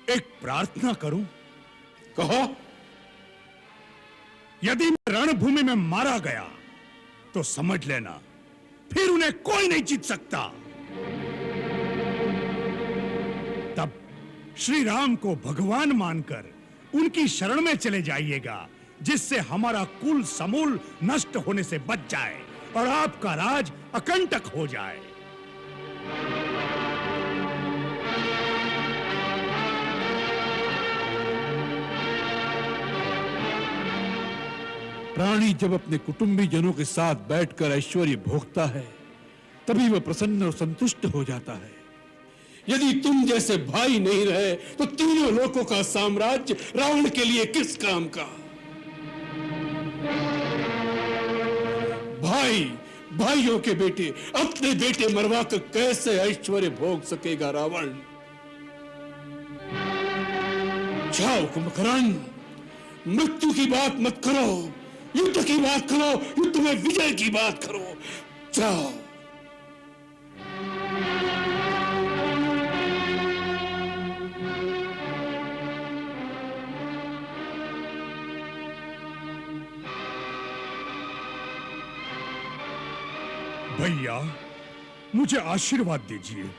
एक प्रार्थना करूं? कहो। यदि मैं रणभूमि में मारा गया तो समझ लेना फिर उन्हें कोई नहीं जीत सकता। तब श्री राम को भगवान मानकर उनकी शरण में चले जाइएगा, जिससे हमारा कुल समूल नष्ट होने से बच जाए और आपका राज अकंटक हो जाए। प्राणी जब अपने कुटुंबी जनों के साथ बैठकर ऐश्वर्य भोगता है तभी वह प्रसन्न और संतुष्ट हो जाता है। यदि तुम जैसे भाई नहीं रहे तो तीनों लोकों का साम्राज्य रावण के लिए किस काम का? भाई भाइयों के बेटे अपने बेटे मरवा कर कैसे ऐश्वर्य भोग सकेगा रावण? जाओ कुंभकर्ण, मृत्यु की बात मत करो, युद्ध की बात करो, युद्ध में विजय की बात करो। जाओ। भैया, मुझे आशीर्वाद दीजिए।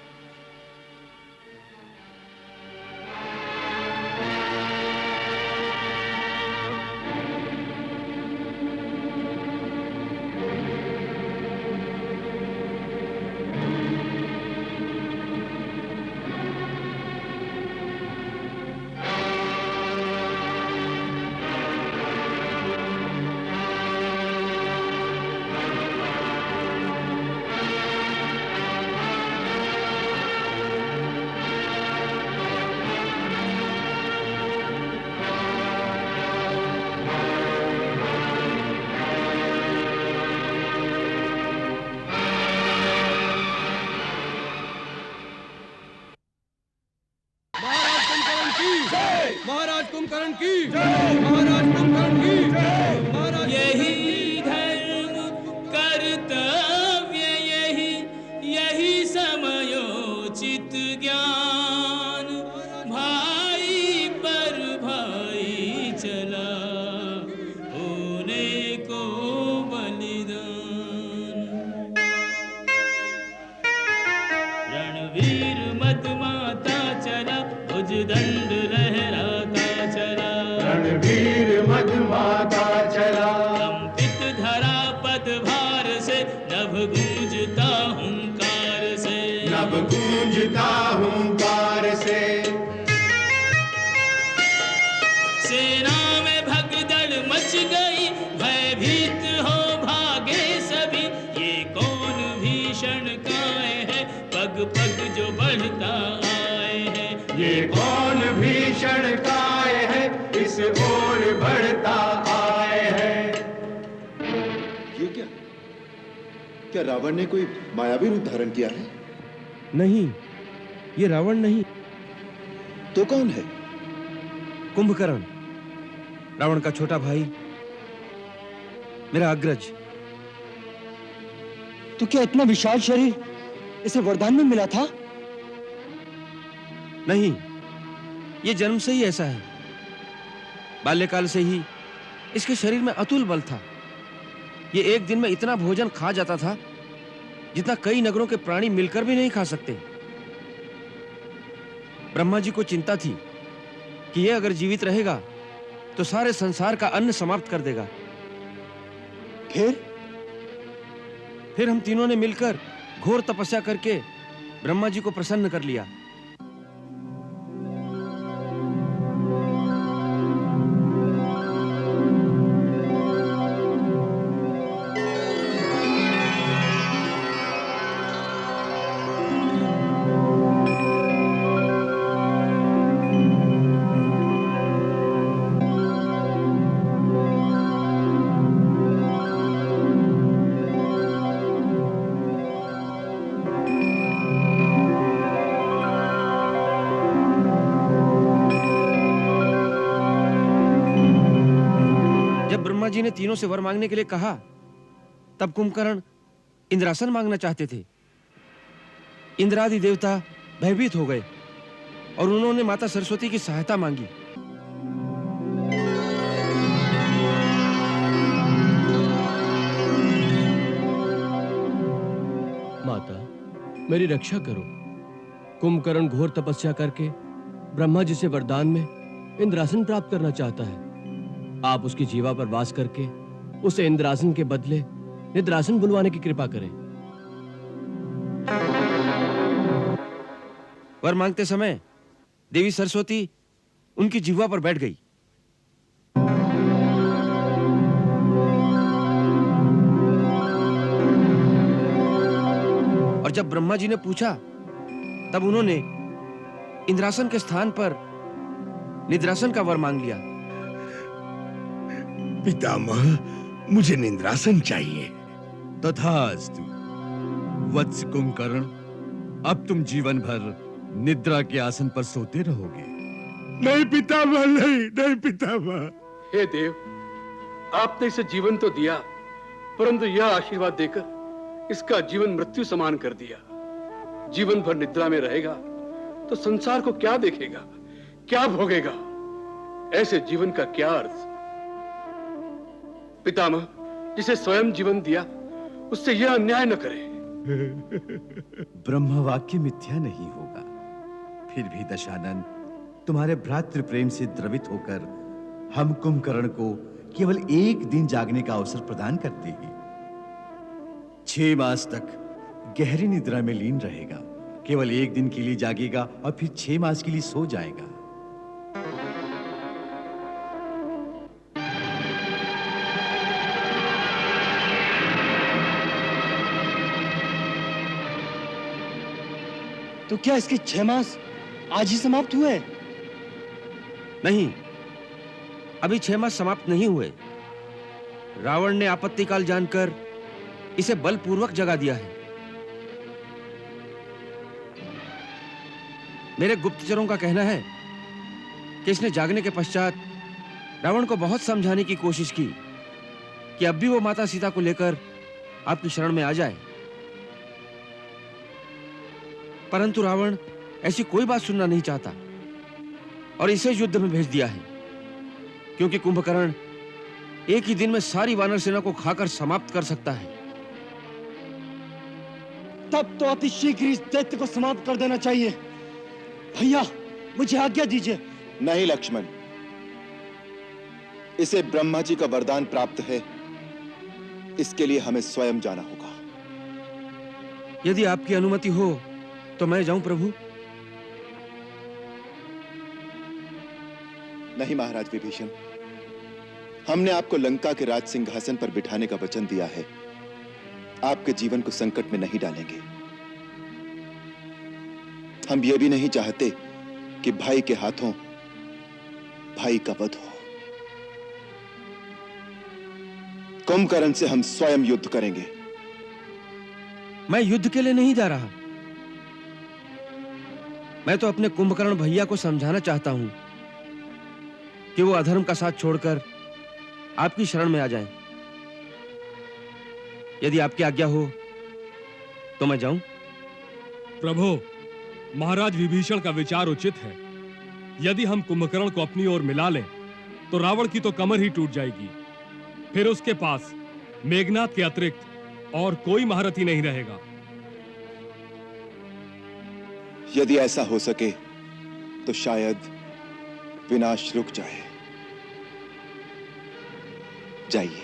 महाराज कुंभकर्ण की जय, महाराज कुंभकर्ण की जय, महाराज। यही धर्म कर्तव्य, यही समयोचित ज्ञान, भाई पर भाई चला होने को बलिदान। रणवीर मत माता चला, भुजदंड लहराता चला, रणवीर मधमाता चला, कंपित धरा पदभार से, नभ गूंजता हुंकार से, नभ गूंजता हुंकार से। सेना में भगदड़ मच गई, भयभीत हो भागे सभी। ये कौन भीषण काय है, पग पग जो बढ़ता आए हैं। ये कौन भीषण काय है, इस ओर बढ़ता आए है। ये क्या? क्या रावण ने कोई मायावी रूप धारण किया है? नहीं, ये रावण नहीं, तो कौन है? कुंभकर्ण, रावण का छोटा भाई, मेरा अग्रज। तो क्या इतना विशाल शरीर इसे वरदान में मिला था? नहीं, ये जन्म से ही ऐसा है। बाल्यकाल से ही इसके शरीर में अतुल बल था। ये एक दिन में इतना भोजन खा जाता था जितना कई नगरों के प्राणी मिलकर भी नहीं खा सकते। ब्रह्मा जी को चिंता थी कि ये अगर जीवित रहेगा तो सारे संसार का अन्न समाप्त कर देगा। फिर हम तीनों ने मिलकर घोर तपस्या करके ब्रह्मा जी को प्रसन्न कर लिया। ब्रह्मा जी ने तीनों से वर मांगने के लिए कहा तब कुंभकर्ण इंद्रासन मांगना चाहते थे। इंद्रादि देवता भयभीत हो गए और उन्होंने माता सरस्वती की सहायता मांगी। माता, मेरी रक्षा करो। कुंभकर्ण घोर तपस्या करके ब्रह्मा जी से वरदान में इंद्रासन प्राप्त करना चाहता है। आप उसकी जीवा पर वास करके उसे इंद्रासन के बदले निद्रासन बुलवाने की कृपा करें। वर मांगते समय देवी सरस्वती उनकी जिह्वा पर बैठ गई। जब ब्रह्मा जी ने पूछा तब उन्होंने इंद्रासन के स्थान पर निद्रासन का वर मांग लिया। पितामह, मुझे निद्रासन चाहिए। तथास्तु वत्स कुंभकर्ण, अब तुम जीवन भर निद्रा के आसन पर सोते रहोगे। नहीं पितामह, नहीं पितामह। हे देव, आपने इसे जीवन तो दिया, परंतु यह आशीर्वाद देकर इसका जीवन मृत्यु समान कर दिया। जीवन भर निद्रा में रहेगा तो संसार को क्या देखेगा, क्या भोगेगा? ऐसे जीवन का क्या अर्थ? पितामह, जिसे स्वयं जीवन दिया उससे यह अन्याय न करे। ब्रह्म वाक्य मिथ्या नहीं होगा। फिर भी दशानन, तुम्हारे भ्रातृ प्रेम से द्रवित होकर हम कुंभकर्ण को केवल एक दिन जागने का अवसर प्रदान करते हैं। 6 मास तक गहरी निद्रा में लीन रहेगा, केवल एक दिन के लिए जागेगा और फिर 6 मास के लिए सो जाएगा। तो क्या इसके 6 मास आज ही समाप्त हुए? नहीं, अभी 6 मास समाप्त नहीं हुए। रावण ने आपत्ति काल जानकर इसे बलपूर्वक जगा दिया है। मेरे गुप्तचरों का कहना है कि इसने जागने के पश्चात रावण को बहुत समझाने की कोशिश की कि अब भी वो माता सीता को लेकर आपकी शरण में आ जाए, परंतु रावण ऐसी कोई बात सुनना नहीं चाहता और इसे युद्ध में भेज दिया है, क्योंकि कुंभकर्ण एक ही दिन में सारी वानर सेना को खाकर समाप्त कर सकता है। तब तो अति शीघ्र इस दैत्य को समाप्त कर देना चाहिए। भैया, मुझे आज्ञा दीजिए। नहीं लक्ष्मण, इसे ब्रह्मा जी का वरदान प्राप्त है, इसके लिए हमें स्वयं जाना होगा। यदि आपकी अनुमति हो तो मैं जाऊं प्रभु? नहीं महाराज विभीषण, हमने आपको लंका के राज सिंहासन पर बिठाने का वचन दिया है, आपके जीवन को संकट में नहीं डालेंगे। हम ये भी नहीं चाहते कि भाई के हाथों भाई का वध हो। कुंभकर्ण से हम स्वयं युद्ध करेंगे। मैं युद्ध के लिए नहीं जा रहा, मैं तो अपने कुंभकर्ण भैया को समझाना चाहता हूं कि वो अधर्म का साथ छोड़कर आपकी शरण में आ जाएं। यदि आपकी आज्ञा हो तो मैं जाऊं? प्रभु, महाराज विभीषण का विचार उचित है। यदि हम कुंभकर्ण को अपनी ओर मिला लें तो रावण की तो कमर ही टूट जाएगी। फिर उसके पास मेघनाद के अतिरिक्त और कोई महारथी नहीं रहेगा। यदि ऐसा हो सके तो शायद विनाश रुक जाए। जाइए।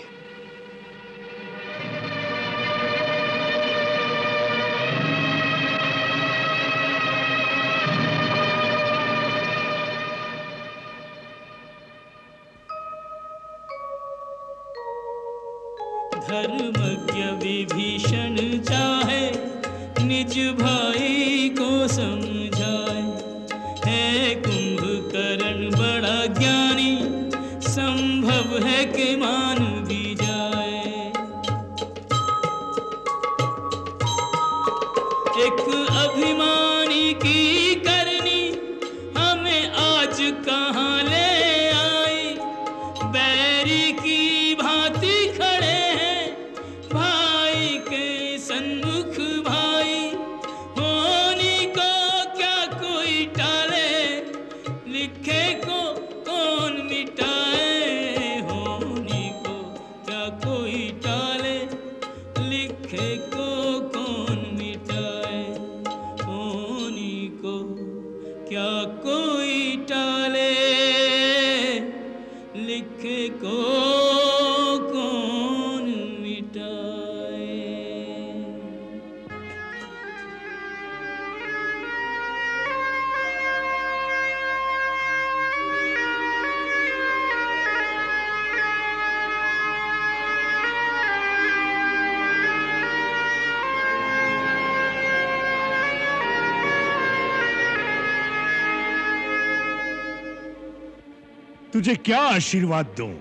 धर्मज्ञ विभीषण चाहे निज भाई को समझाए। है कुंभकर्ण बड़ा ज्ञानी, संभव है कि मान भी जाए। एक अभिमानी की करनी हमें आज कहाँ ले आई। बैरी की भांति खड़े हैं भाई के सन्मुख भाई। होनी को क्या कोई टाले, लिखे को कौन मिटाए। होनी को क्या कोई टाले, लिखे को कौन मिटाए। होनी को क्या कोई टाले, लिखे को कौन मिटाए। तुझे क्या आशीर्वाद दूं?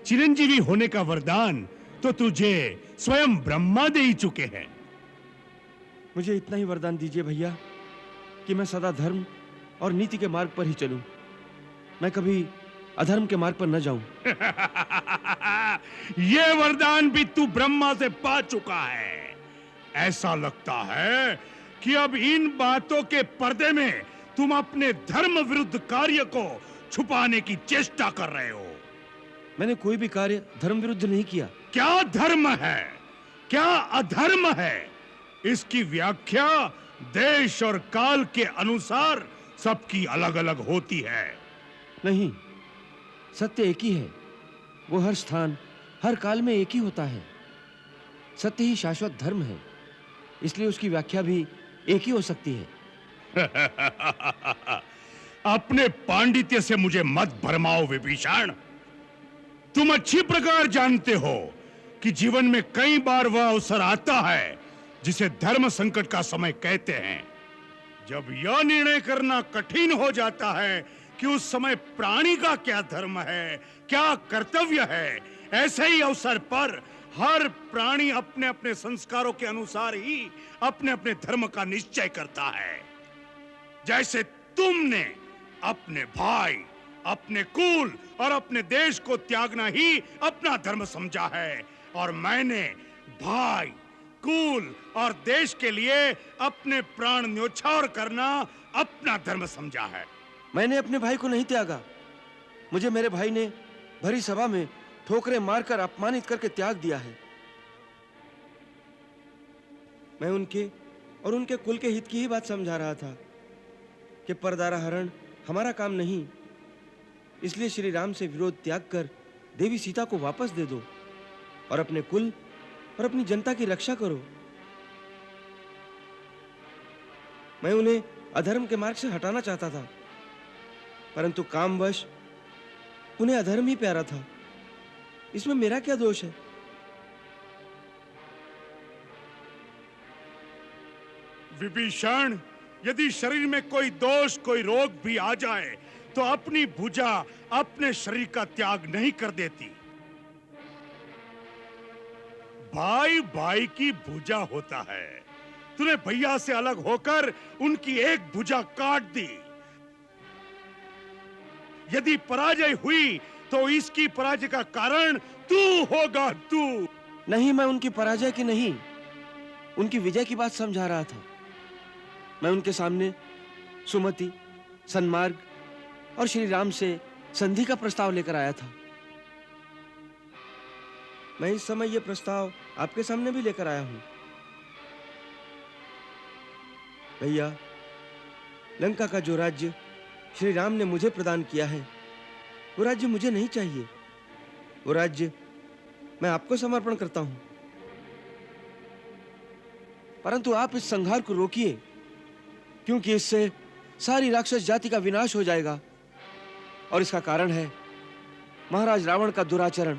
चिरंजीवी होने का वरदान तो तुझे स्वयं ब्रह्मा दे ही चुके हैं। मुझे इतना ही वरदान दीजिए भैया कि मैं सदा धर्म और नीति के मार्ग पर ही चलूं। मैं कभी अधर्म के मार्ग पर न जाऊं। ये वरदान भी तू ब्रह्मा से पा चुका है। ऐसा लगता है कि अब इन बातों के पर्दे में तुम अपने धर्म विरुद्ध कार्य को छुपाने की चेष्टा कर रहे हो। मैंने कोई भी कार्य धर्म विरुद्ध नहीं किया। क्या धर्म है, क्या अधर्म है, इसकी व्याख्या देश और काल के अनुसार सबकी अलग अलग होती है। नहीं, सत्य एक ही है। वो हर स्थान हर काल में एक ही होता है। सत्य ही शाश्वत धर्म है, इसलिए उसकी व्याख्या भी एक ही हो सकती है। अपने पांडित्य से मुझे मत भरमाओ विभीषण। तुम अच्छी प्रकार जानते हो कि जीवन में कई बार वह अवसर आता है जिसे धर्म संकट का समय कहते हैं। जब यह निर्णय करना कठिन हो जाता है कि उस समय प्राणी का क्या धर्म है, क्या कर्तव्य है, ऐसे ही अवसर पर हर प्राणी अपने अपने संस्कारों के अनुसार ही अपने अपने धर्म का निश्चय करता है। जैसे तुमने अपने भाई, अपने कुल और अपने देश को त्यागना ही अपना धर्म समझा है, और मैंने भाई, कुल और देश के लिए अपने प्राण न्योछावर करना अपना धर्म समझा है। मैंने अपने भाई को नहीं त्यागा। मुझे मेरे भाई ने भरी सभा में ठोकरें मारकर अपमानित करके त्याग दिया है। मैं उनके और उनके कुल के हित की ही बात समझा रहा था कि परदारा हरण हमारा काम नहीं। इसलिए श्री राम से विरोध त्याग कर देवी सीता को वापस दे दो और अपने कुल और अपनी जनता की रक्षा करो। मैं उन्हें अधर्म के मार्ग से हटाना चाहता था, परंतु कामवश उन्हें अधर्म ही प्यारा था। इसमें मेरा क्या दोष है? विभीषण, यदि शरीर में कोई दोष, कोई रोग भी आ जाए तो अपनी भुजा अपने शरीर का त्याग नहीं कर देती। भाई भाई की भुजा होता है। तूने भैया से अलग होकर उनकी एक भुजा काट दी। यदि पराजय हुई तो इसकी पराजय का कारण तू होगा, तू। नहीं, मैं उनकी पराजय की नहीं, उनकी विजय की बात समझा रहा था। मैं उनके सामने सुमति, सन्मार्ग और श्री राम से संधि का प्रस्ताव लेकर आया था। मैं इस समय यह प्रस्ताव आपके सामने भी लेकर आया हूं। भैया, लंका का जो राज्य श्री राम ने मुझे प्रदान किया है, वो राज्य मुझे नहीं चाहिए। वो राज्य मैं आपको समर्पण करता हूं। परंतु आप इस संहार को रोकिए, क्योंकि इससे सारी राक्षस जाति का विनाश हो जाएगा, और इसका कारण है महाराज रावण का दुराचरण।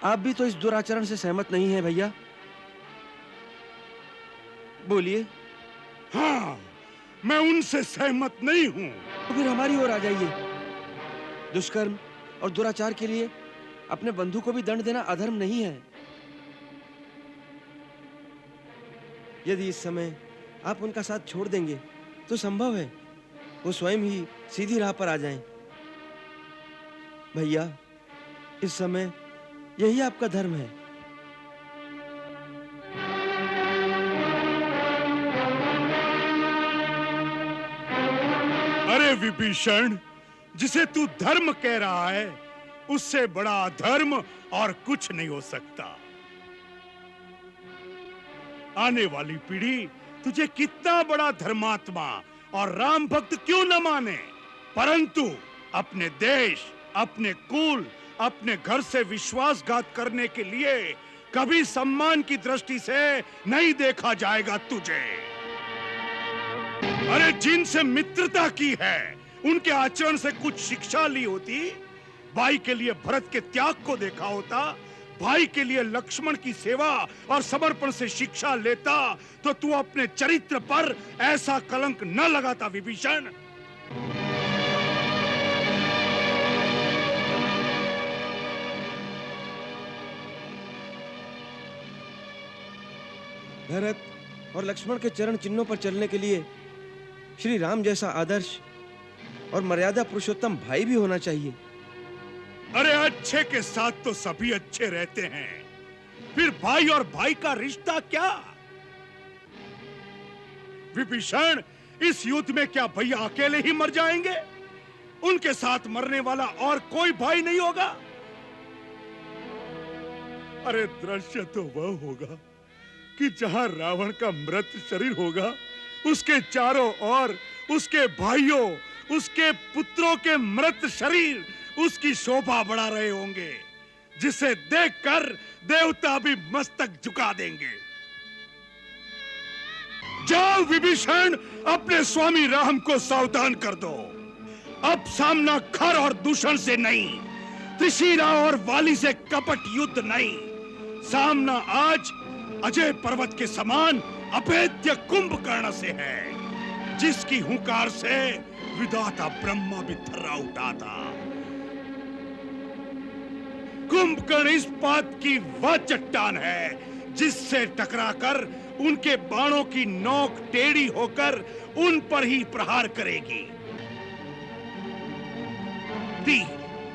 आप भी तो इस दुराचरण से सहमत नहीं हैं भैया? बोलिए। हाँ, मैं उनसे सहमत नहीं हूं। तो फिर हमारी ओर आ जाइए। दुष्कर्म और दुराचार के लिए अपने बंधु को भी दंड देना अधर्म नहीं है। यदि इस समय आप उनका साथ छोड़ देंगे तो संभव है वो स्वयं ही सीधी राह पर आ जाएं। भैया, इस समय यही आपका धर्म है। अरे विभीषण, जिसे तू धर्म कह रहा है, उससे बड़ा अधर्म और कुछ नहीं हो सकता। आने वाली पीढ़ी तुझे कितना बड़ा धर्मात्मा और राम भक्त क्यों न माने, परंतु अपने देश, अपने कुल, अपने घर से विश्वासघात करने के लिए कभी सम्मान की दृष्टि से नहीं देखा जाएगा तुझे। अरे जिनसे मित्रता की है, उनके आचरण से कुछ शिक्षा ली होती, भाई के लिए भरत के त्याग को देखा होता, भाई के लिए लक्ष्मण की सेवा और समर्पण से शिक्षा लेता, तो तू अपने चरित्र पर ऐसा कलंक न लगाता विभीषण। भरत और लक्ष्मण के चरण चिन्हों पर चलने के लिए श्री राम जैसा आदर्श और मर्यादा पुरुषोत्तम भाई भी होना चाहिए। अरे अच्छे के साथ तो सभी अच्छे रहते हैं, फिर भाई और भाई का रिश्ता क्या? विभीषण, इस युद्ध में क्या भैया अकेले ही मर जाएंगे? उनके साथ मरने वाला और कोई भाई नहीं होगा? अरे दृश्य तो वह होगा कि जहां रावण का मृत शरीर होगा, उसके चारों ओर उसके भाइयों, उसके पुत्रों के मृत शरीर उसकी शोभा बढ़ा रहे होंगे, जिसे देखकर देवता भी मस्तक झुका देंगे। जाओ विभीषण, अपने स्वामी राम को सावधान कर दो। अब सामना खर और दूषण से नहीं, त्रिशीला और वाली से कपट युद्ध नहीं, सामना आज अजय पर्वत के समान अभेद्य कुंभकर्ण से है, जिसकी हुंकार से विधाता ब्रह्मा भी थर्रा उठा था। कुंभकर्ण इस बात की वह चट्टान है जिससे टकराकर उनके बाणों की नोक टेढ़ी होकर उन पर ही प्रहार करेगी। तीर,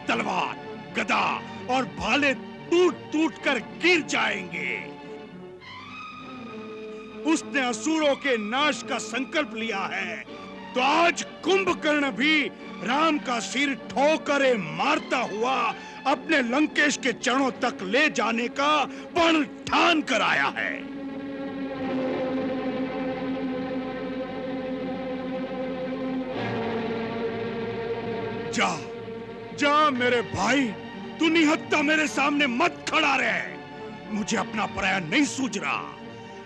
तलवार, गदा और भाले टूट-टूट कर गिर जाएंगे। उसने असुरों के नाश का संकल्प लिया है, तो आज कुंभकर्ण भी राम का सिर ठोकरे मारता हुआ अपने लंकेश के चरणों तक ले जाने का प्रण ठान कर आया है। जा, जा मेरे भाई, तू निहत्था मेरे सामने मत खड़ा रहे। मुझे अपना पराया नहीं सूझ रहा,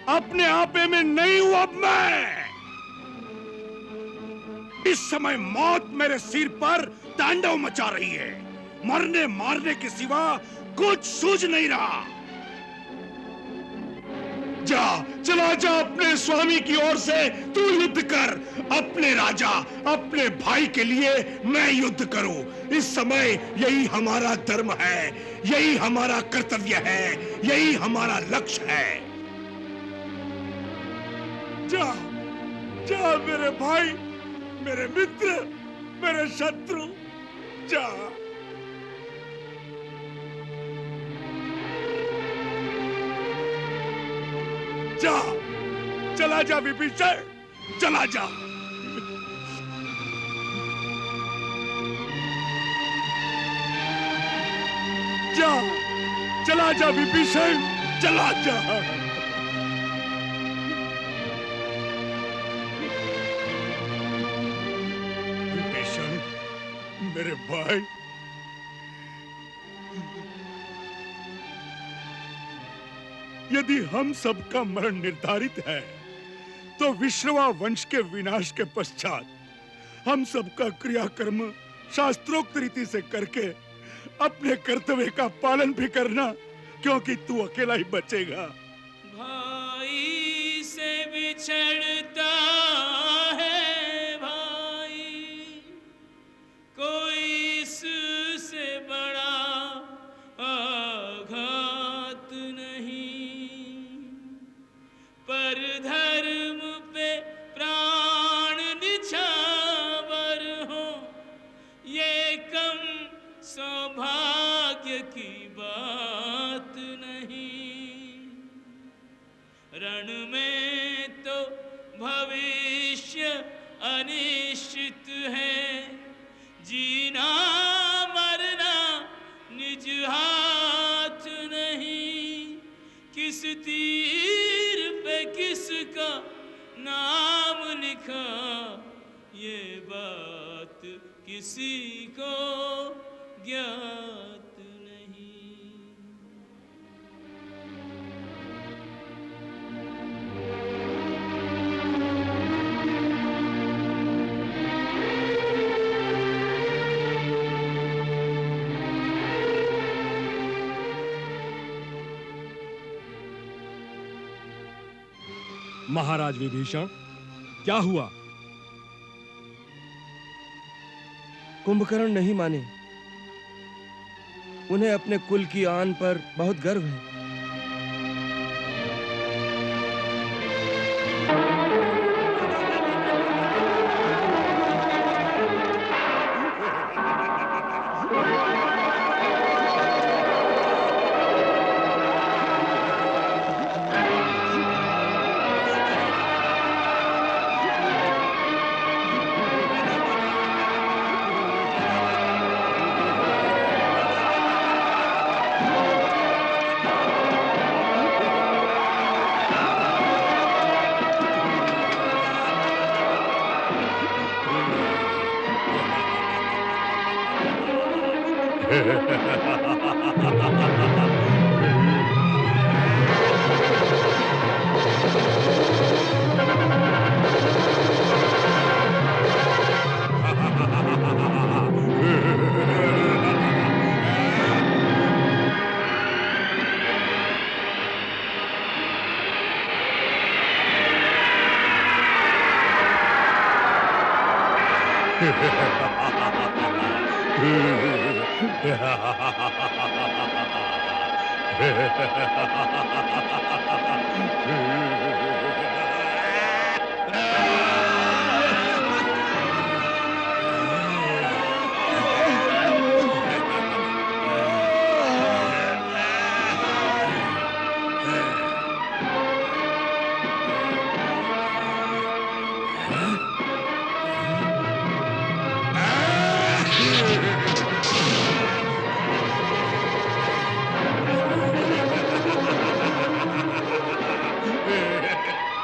अपने आपे में नहीं हूं अब मैं। इस समय मौत मेरे सिर पर तांडव मचा रही है, मरने मारने के सिवा कुछ सूझ नहीं रहा। जा, चला जा अपने स्वामी की ओर से, तू युद्ध कर। अपने राजा, अपने भाई के लिए मैं युद्ध करूं। इस समय यही हमारा धर्म है, यही हमारा कर्तव्य है, यही हमारा लक्ष्य है। जा, जा मेरे भाई, मेरे मित्र, मेरे शत्रु, जा। जा, चला जा विभीषण, चला जा। जा, चला जा विभीषण, चला जा। विभीषण, मेरे भाई, यदि हम सबका मरण निर्धारित है, तो विश्रवा वंश के विनाश के पश्चात हम सबका क्रियाकर्म शास्त्रोक्त रीति से करके अपने कर्तव्य का पालन भी करना, क्योंकि तू अकेला ही बचेगा। भाई से बिछड़ता है भाई, कोई इससे बड़ा आघात नहीं, पर धर्म पे प्राण निछावर हो, ये कम सौभाग्य की बात नहीं। रण में तो भविष्य अनिश्चित है, जीना मरना निज हाथ नहीं, किस तीर पे किसका नाम लिखा, ये बात किसी को ज्ञात नहीं। महाराज विभीषण, क्या हुआ? कुंभकर्ण नहीं माने। उन्हें अपने कुल की आन पर बहुत गर्व है।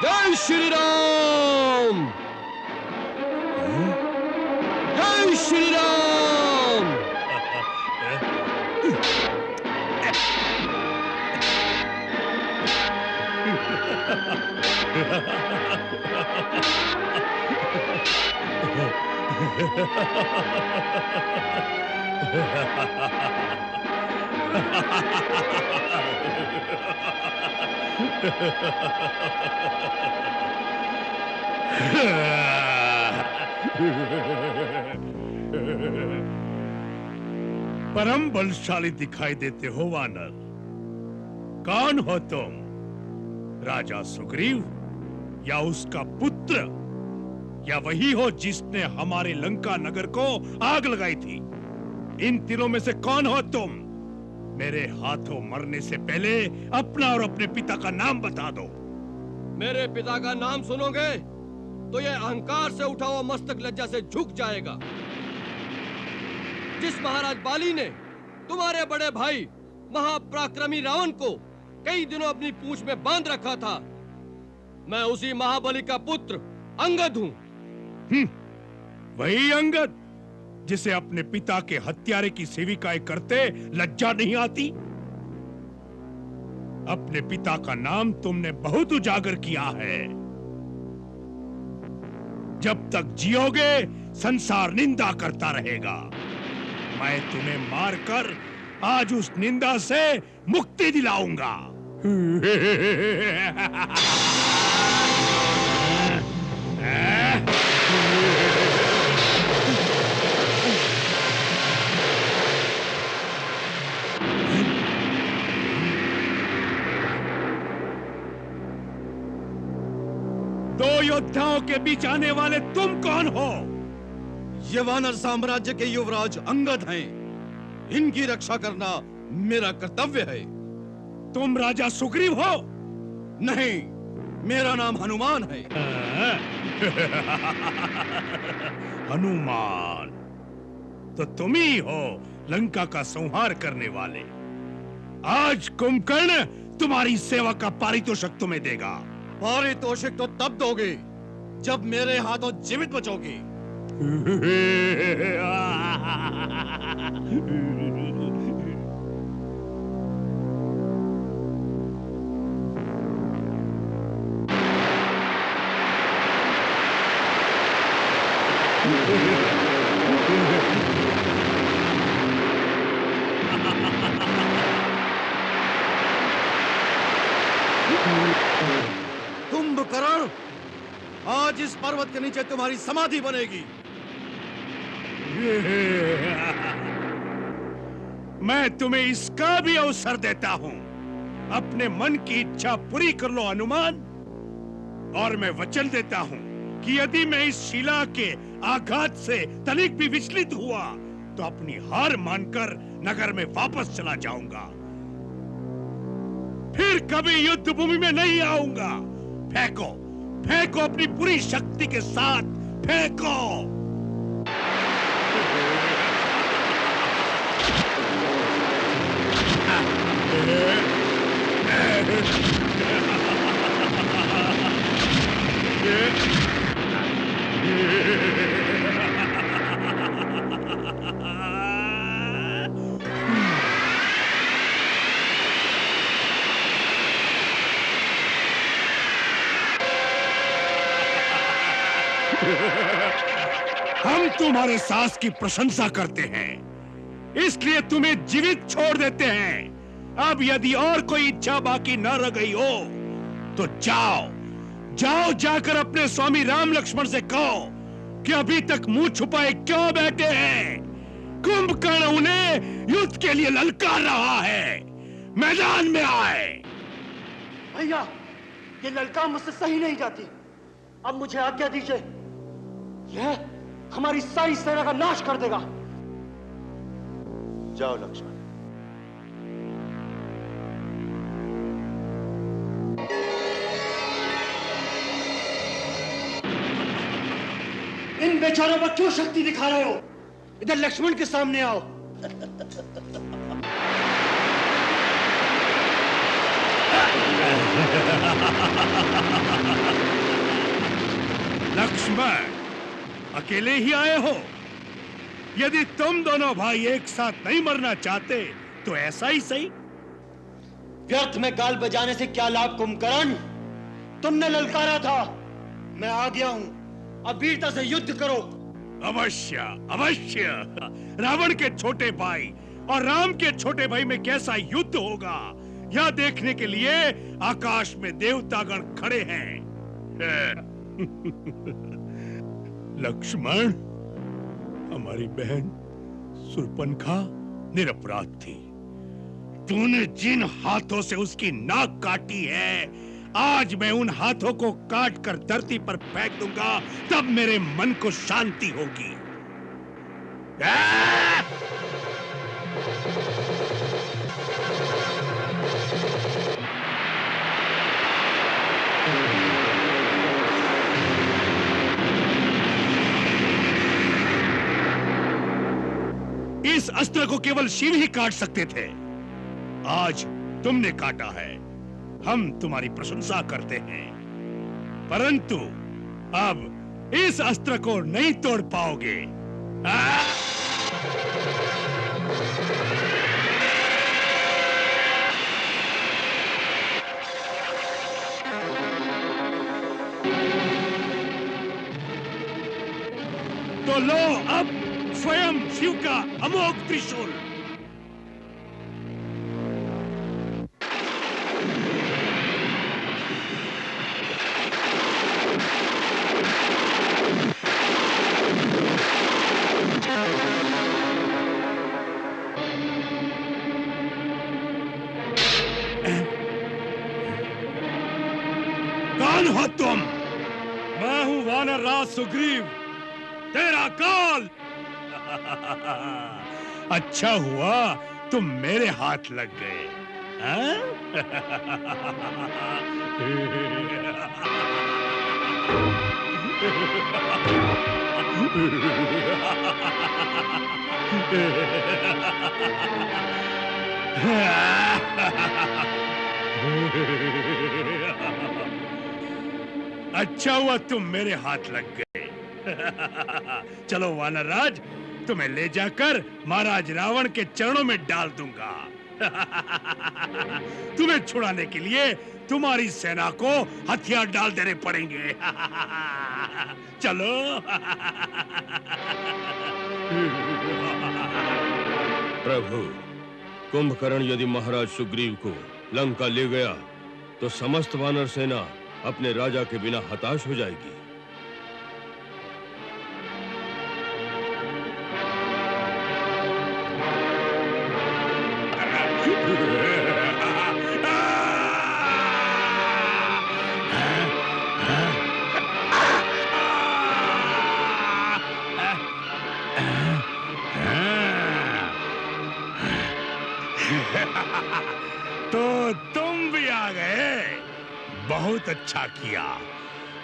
जय श्री राम। जय श्री राम। परम बलशाली दिखाई देते हो वानर। कौन हो तुम? राजा सुग्रीव या उसका पुत्र, या वही हो जिसने हमारे लंका नगर को आग लगाई थी? इन तीनों में से कौन हो तुम? मेरे हाथों मरने से पहले अपना और अपने पिता का नाम बता दो। मेरे पिता का नाम सुनोगे तो ये अहंकार से उठा हुआ मस्तक लज्जा से झुक जाएगा। जिस महाराज बाली ने तुम्हारे बड़े भाई महापराक्रमी रावण को कई दिनों अपनी पूंछ में बांध रखा था, मैं उसी महाबली का पुत्र अंगद हूं। वही अंगद जिसे अपने पिता के हत्यारे की सेविकाएं करते लज्जा नहीं आती? अपने पिता का नाम तुमने बहुत उजागर किया है। जब तक जियोगे संसार निंदा करता रहेगा। मैं तुम्हें मारकर आज उस निंदा से मुक्ति दिलाऊंगा। दो योद्धाओं के बीच आने वाले तुम कौन हो? ये वानर साम्राज्य के युवराज अंगद हैं। इनकी रक्षा करना मेरा कर्तव्य है। तुम राजा सुग्रीव हो? नहीं, मेरा नाम हनुमान है। हनुमान तो तुम ही हो लंका का संहार करने वाले। आज कुंभकर्ण तुम्हारी सेवा का पारितोषिक तुम्हें देगा। पारितोषिक तो तब दोगे जब मेरे हाथों जीवित बचोगे। कुंभकर्ण, आज इस पर्वत के नीचे तुम्हारी समाधि बनेगी। मैं तुम्हें इसका भी अवसर देता हूं। अपने मन की इच्छा पूरी कर लो हनुमान, और मैं वचन देता हूं कि यदि मैं इस शिला के आघात से तनिक भी विचलित हुआ तो अपनी हार मानकर नगर में वापस चला जाऊंगा। फिर कभी युद्ध भूमि में नहीं आऊंगा। फेंको, फेंको अपनी पूरी शक्ति के साथ, फेंको। हम तुम्हारे साहस की प्रशंसा करते हैं, इसलिए तुम्हें जीवित छोड़ देते हैं। अब यदि और कोई इच्छा बाकी न रह गई हो तो जाओ, जाओ जाकर अपने स्वामी राम लक्ष्मण से कहो कि अभी तक मुंह छुपाए क्यों बैठे हैं। कुंभकर्ण उन्हें युद्ध के लिए ललकार रहा है, मैदान में आए। भैया, ये ललकार मुझसे सही नहीं जाती। अब मुझे आज्ञा दीजिए, यह हमारी सारी सेना का नाश कर देगा। जाओ लक्ष्मण। इन बेचारों पर क्यों शक्ति दिखा रहे हो? इधर लक्ष्मण के सामने आओ। लक्ष्मण, अकेले ही आए हो? यदि तुम दोनों भाई एक साथ नहीं मरना चाहते तो ऐसा ही सही। व्यर्थ में गाल बजाने से क्या लाभ कुंभकर्ण? तुमने ललकारा था, मैं आ गया हूं। अब वीरता से युद्ध करो। अवश्य अवश्य। रावण के छोटे भाई और राम के छोटे भाई में कैसा युद्ध होगा, यह देखने के लिए आकाश में देवतागण खड़े हैं। लक्ष्मण, हमारी बहन शूर्पणखा निरपराध थी। तूने जिन हाथों से उसकी नाक काटी है, आज मैं उन हाथों को काट कर धरती पर फेंक दूंगा, तब मेरे मन को शांति होगी। इस अस्त्र को केवल शिव ही काट सकते थे, आज तुमने काटा है। हम तुम्हारी प्रशंसा करते हैं, परंतु अब इस अस्त्र को नहीं तोड़ पाओगे। तो लो अब स्वयं शिव का अमोघ त्रिशूल। कौन हो तुम? मैं हूं वानर राज सुग्रीव, तेरा काल। अच्छा हुआ तुम मेरे हाथ लग गए। अच्छा हुआ तुम मेरे हाथ लग गए। चलो वानर राज, तुम्हें ले जाकर महाराज रावण के चरणों में डाल दूंगा। तुम्हें छुड़ाने के लिए तुम्हारी सेना को हथियार डाल देने पड़ेंगे। चलो। प्रभु, कुंभकर्ण यदि महाराज सुग्रीव को लंका ले गया तो समस्त वानर सेना अपने राजा के बिना हताश हो जाएगी। तो तुम भी आ गए, बहुत अच्छा किया।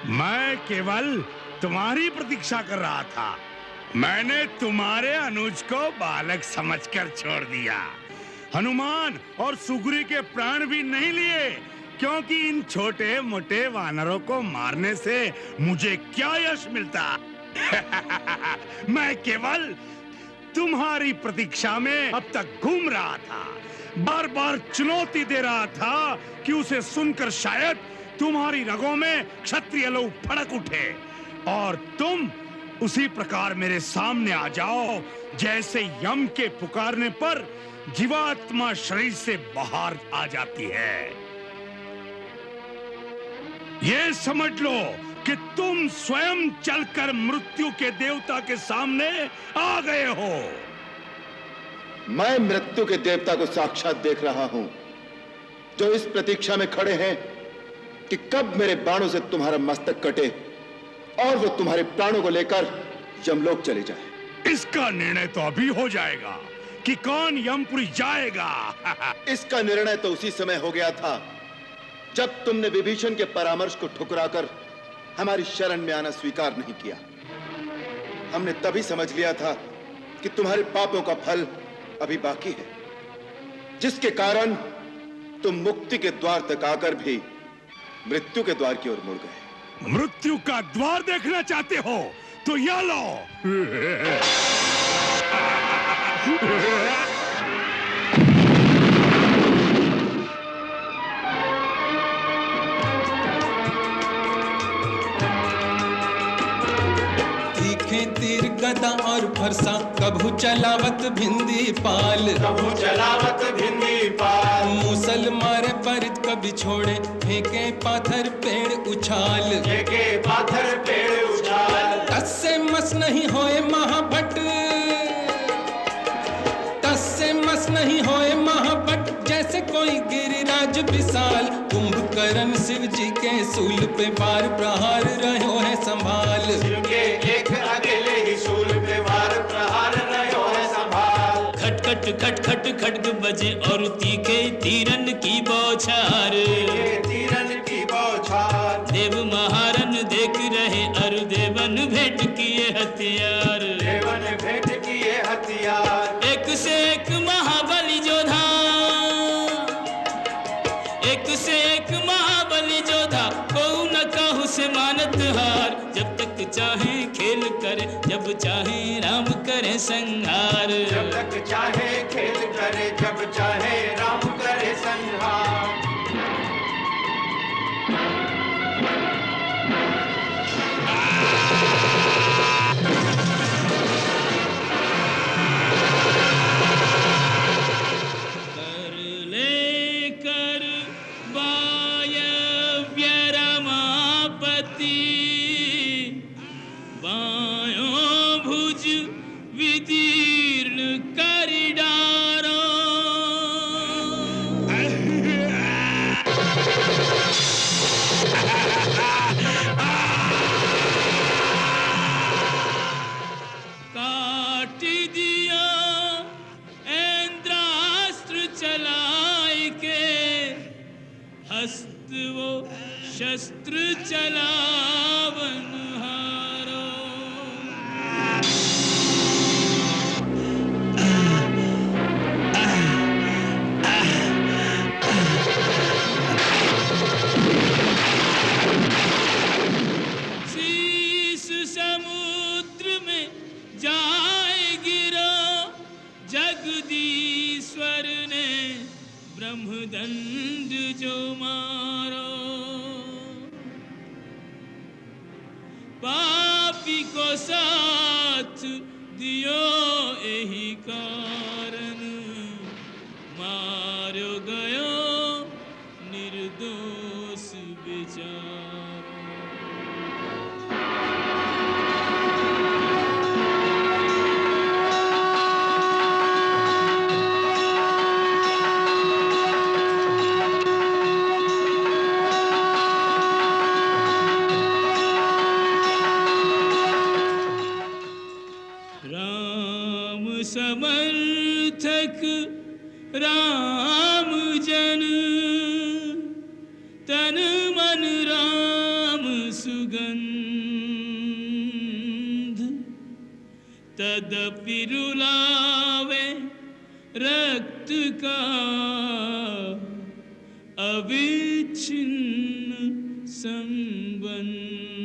मैं केवल तुम्हारी प्रतीक्षा कर रहा था। मैंने तुम्हारे अनुज को बालक समझकर छोड़ दिया। हनुमान और सुग्रीव के प्राण भी नहीं लिए, क्योंकि इन छोटे मोटे वानरों को मारने से मुझे क्या यश मिलता। मैं केवल तुम्हारी प्रतीक्षा में अब तक घूम रहा था, बार बार चुनौती दे रहा था कि उसे सुनकर शायद तुम्हारी रगों में क्षत्रिय लोग फड़क उठे और तुम उसी प्रकार मेरे सामने आ जाओ जैसे यम के पुकारने पर जीवात्मा शरीर से बाहर आ जाती है। ये समझ लो कि तुम स्वयं चलकर मृत्यु के देवता के सामने आ गए हो। मैं मृत्यु के देवता को साक्षात देख रहा हूं, जो इस प्रतीक्षा में खड़े हैं कि कब मेरे बाणों से तुम्हारा मस्तक कटे और वो तुम्हारे प्राणों को लेकर यमलोक चले जाए। इसका निर्णय तो अभी हो जाएगा कि कौन यमपुरी जाएगा। इसका निर्णय तो उसी समय हो गया था जब तुमने विभीषण के परामर्श को ठुकराकर हमारी शरण में आना स्वीकार नहीं किया। हमने तभी समझ लिया था कि तुम्हारे पापों का फल अभी बाकी है, जिसके कारण तुम मुक्ति के द्वार तक आकर भी मृत्यु के द्वार की ओर मुड़ गए। मृत्यु का द्वार देखना चाहते हो तो या लो। तीखे तीर गदा और फरसा कभू चलावत भिंदी पाल, कभू चलावत भिंदी पाल। मूसल मारे परित कभी छोड़े फेंके पाथर पेड़ उछाल, फेंके पाथर पेड़ उछाल। तस से मस नहीं होए महाभट, तस से मस नहीं होए महाभट, जैसे कोई गिरिराज विशाल। कुंभकर्ण शिव जी के सूल पे बार प्रहार रहो है संभाल, शिव के एक अकेले ही सूल पे बार प्रहार रहो है संभाल। खट खट खट खट खड्ग बजे और तीखे तीरन की बौछार, तीरन की बौछार। देव महारन देख रहे अरु देवन भेंट किए हथियार, देवन भेंट किए हथियार। एक से एक महाबली जोधा, एक से एक महाबली जोधा, कहू न कहू से मानत हार। जब तक चाहे खेल करे, जब चाहे राम करे संहार, जब तक चाहे खेल करे, जब चाहे राम करे संहार। शस्त्र चलावन हारो। शीश समुद्र में जाए गिरो, जगदीश्वर ने ब्रह्मदंड जो मारो। पापी को साथ दियो यही कारण, मारो गयो निर्दोष बेचारा। समर्थक राम जन, तन मन राम सुगंध, तदपि रुलावे रक्त का अविच्छिन्न संबंध।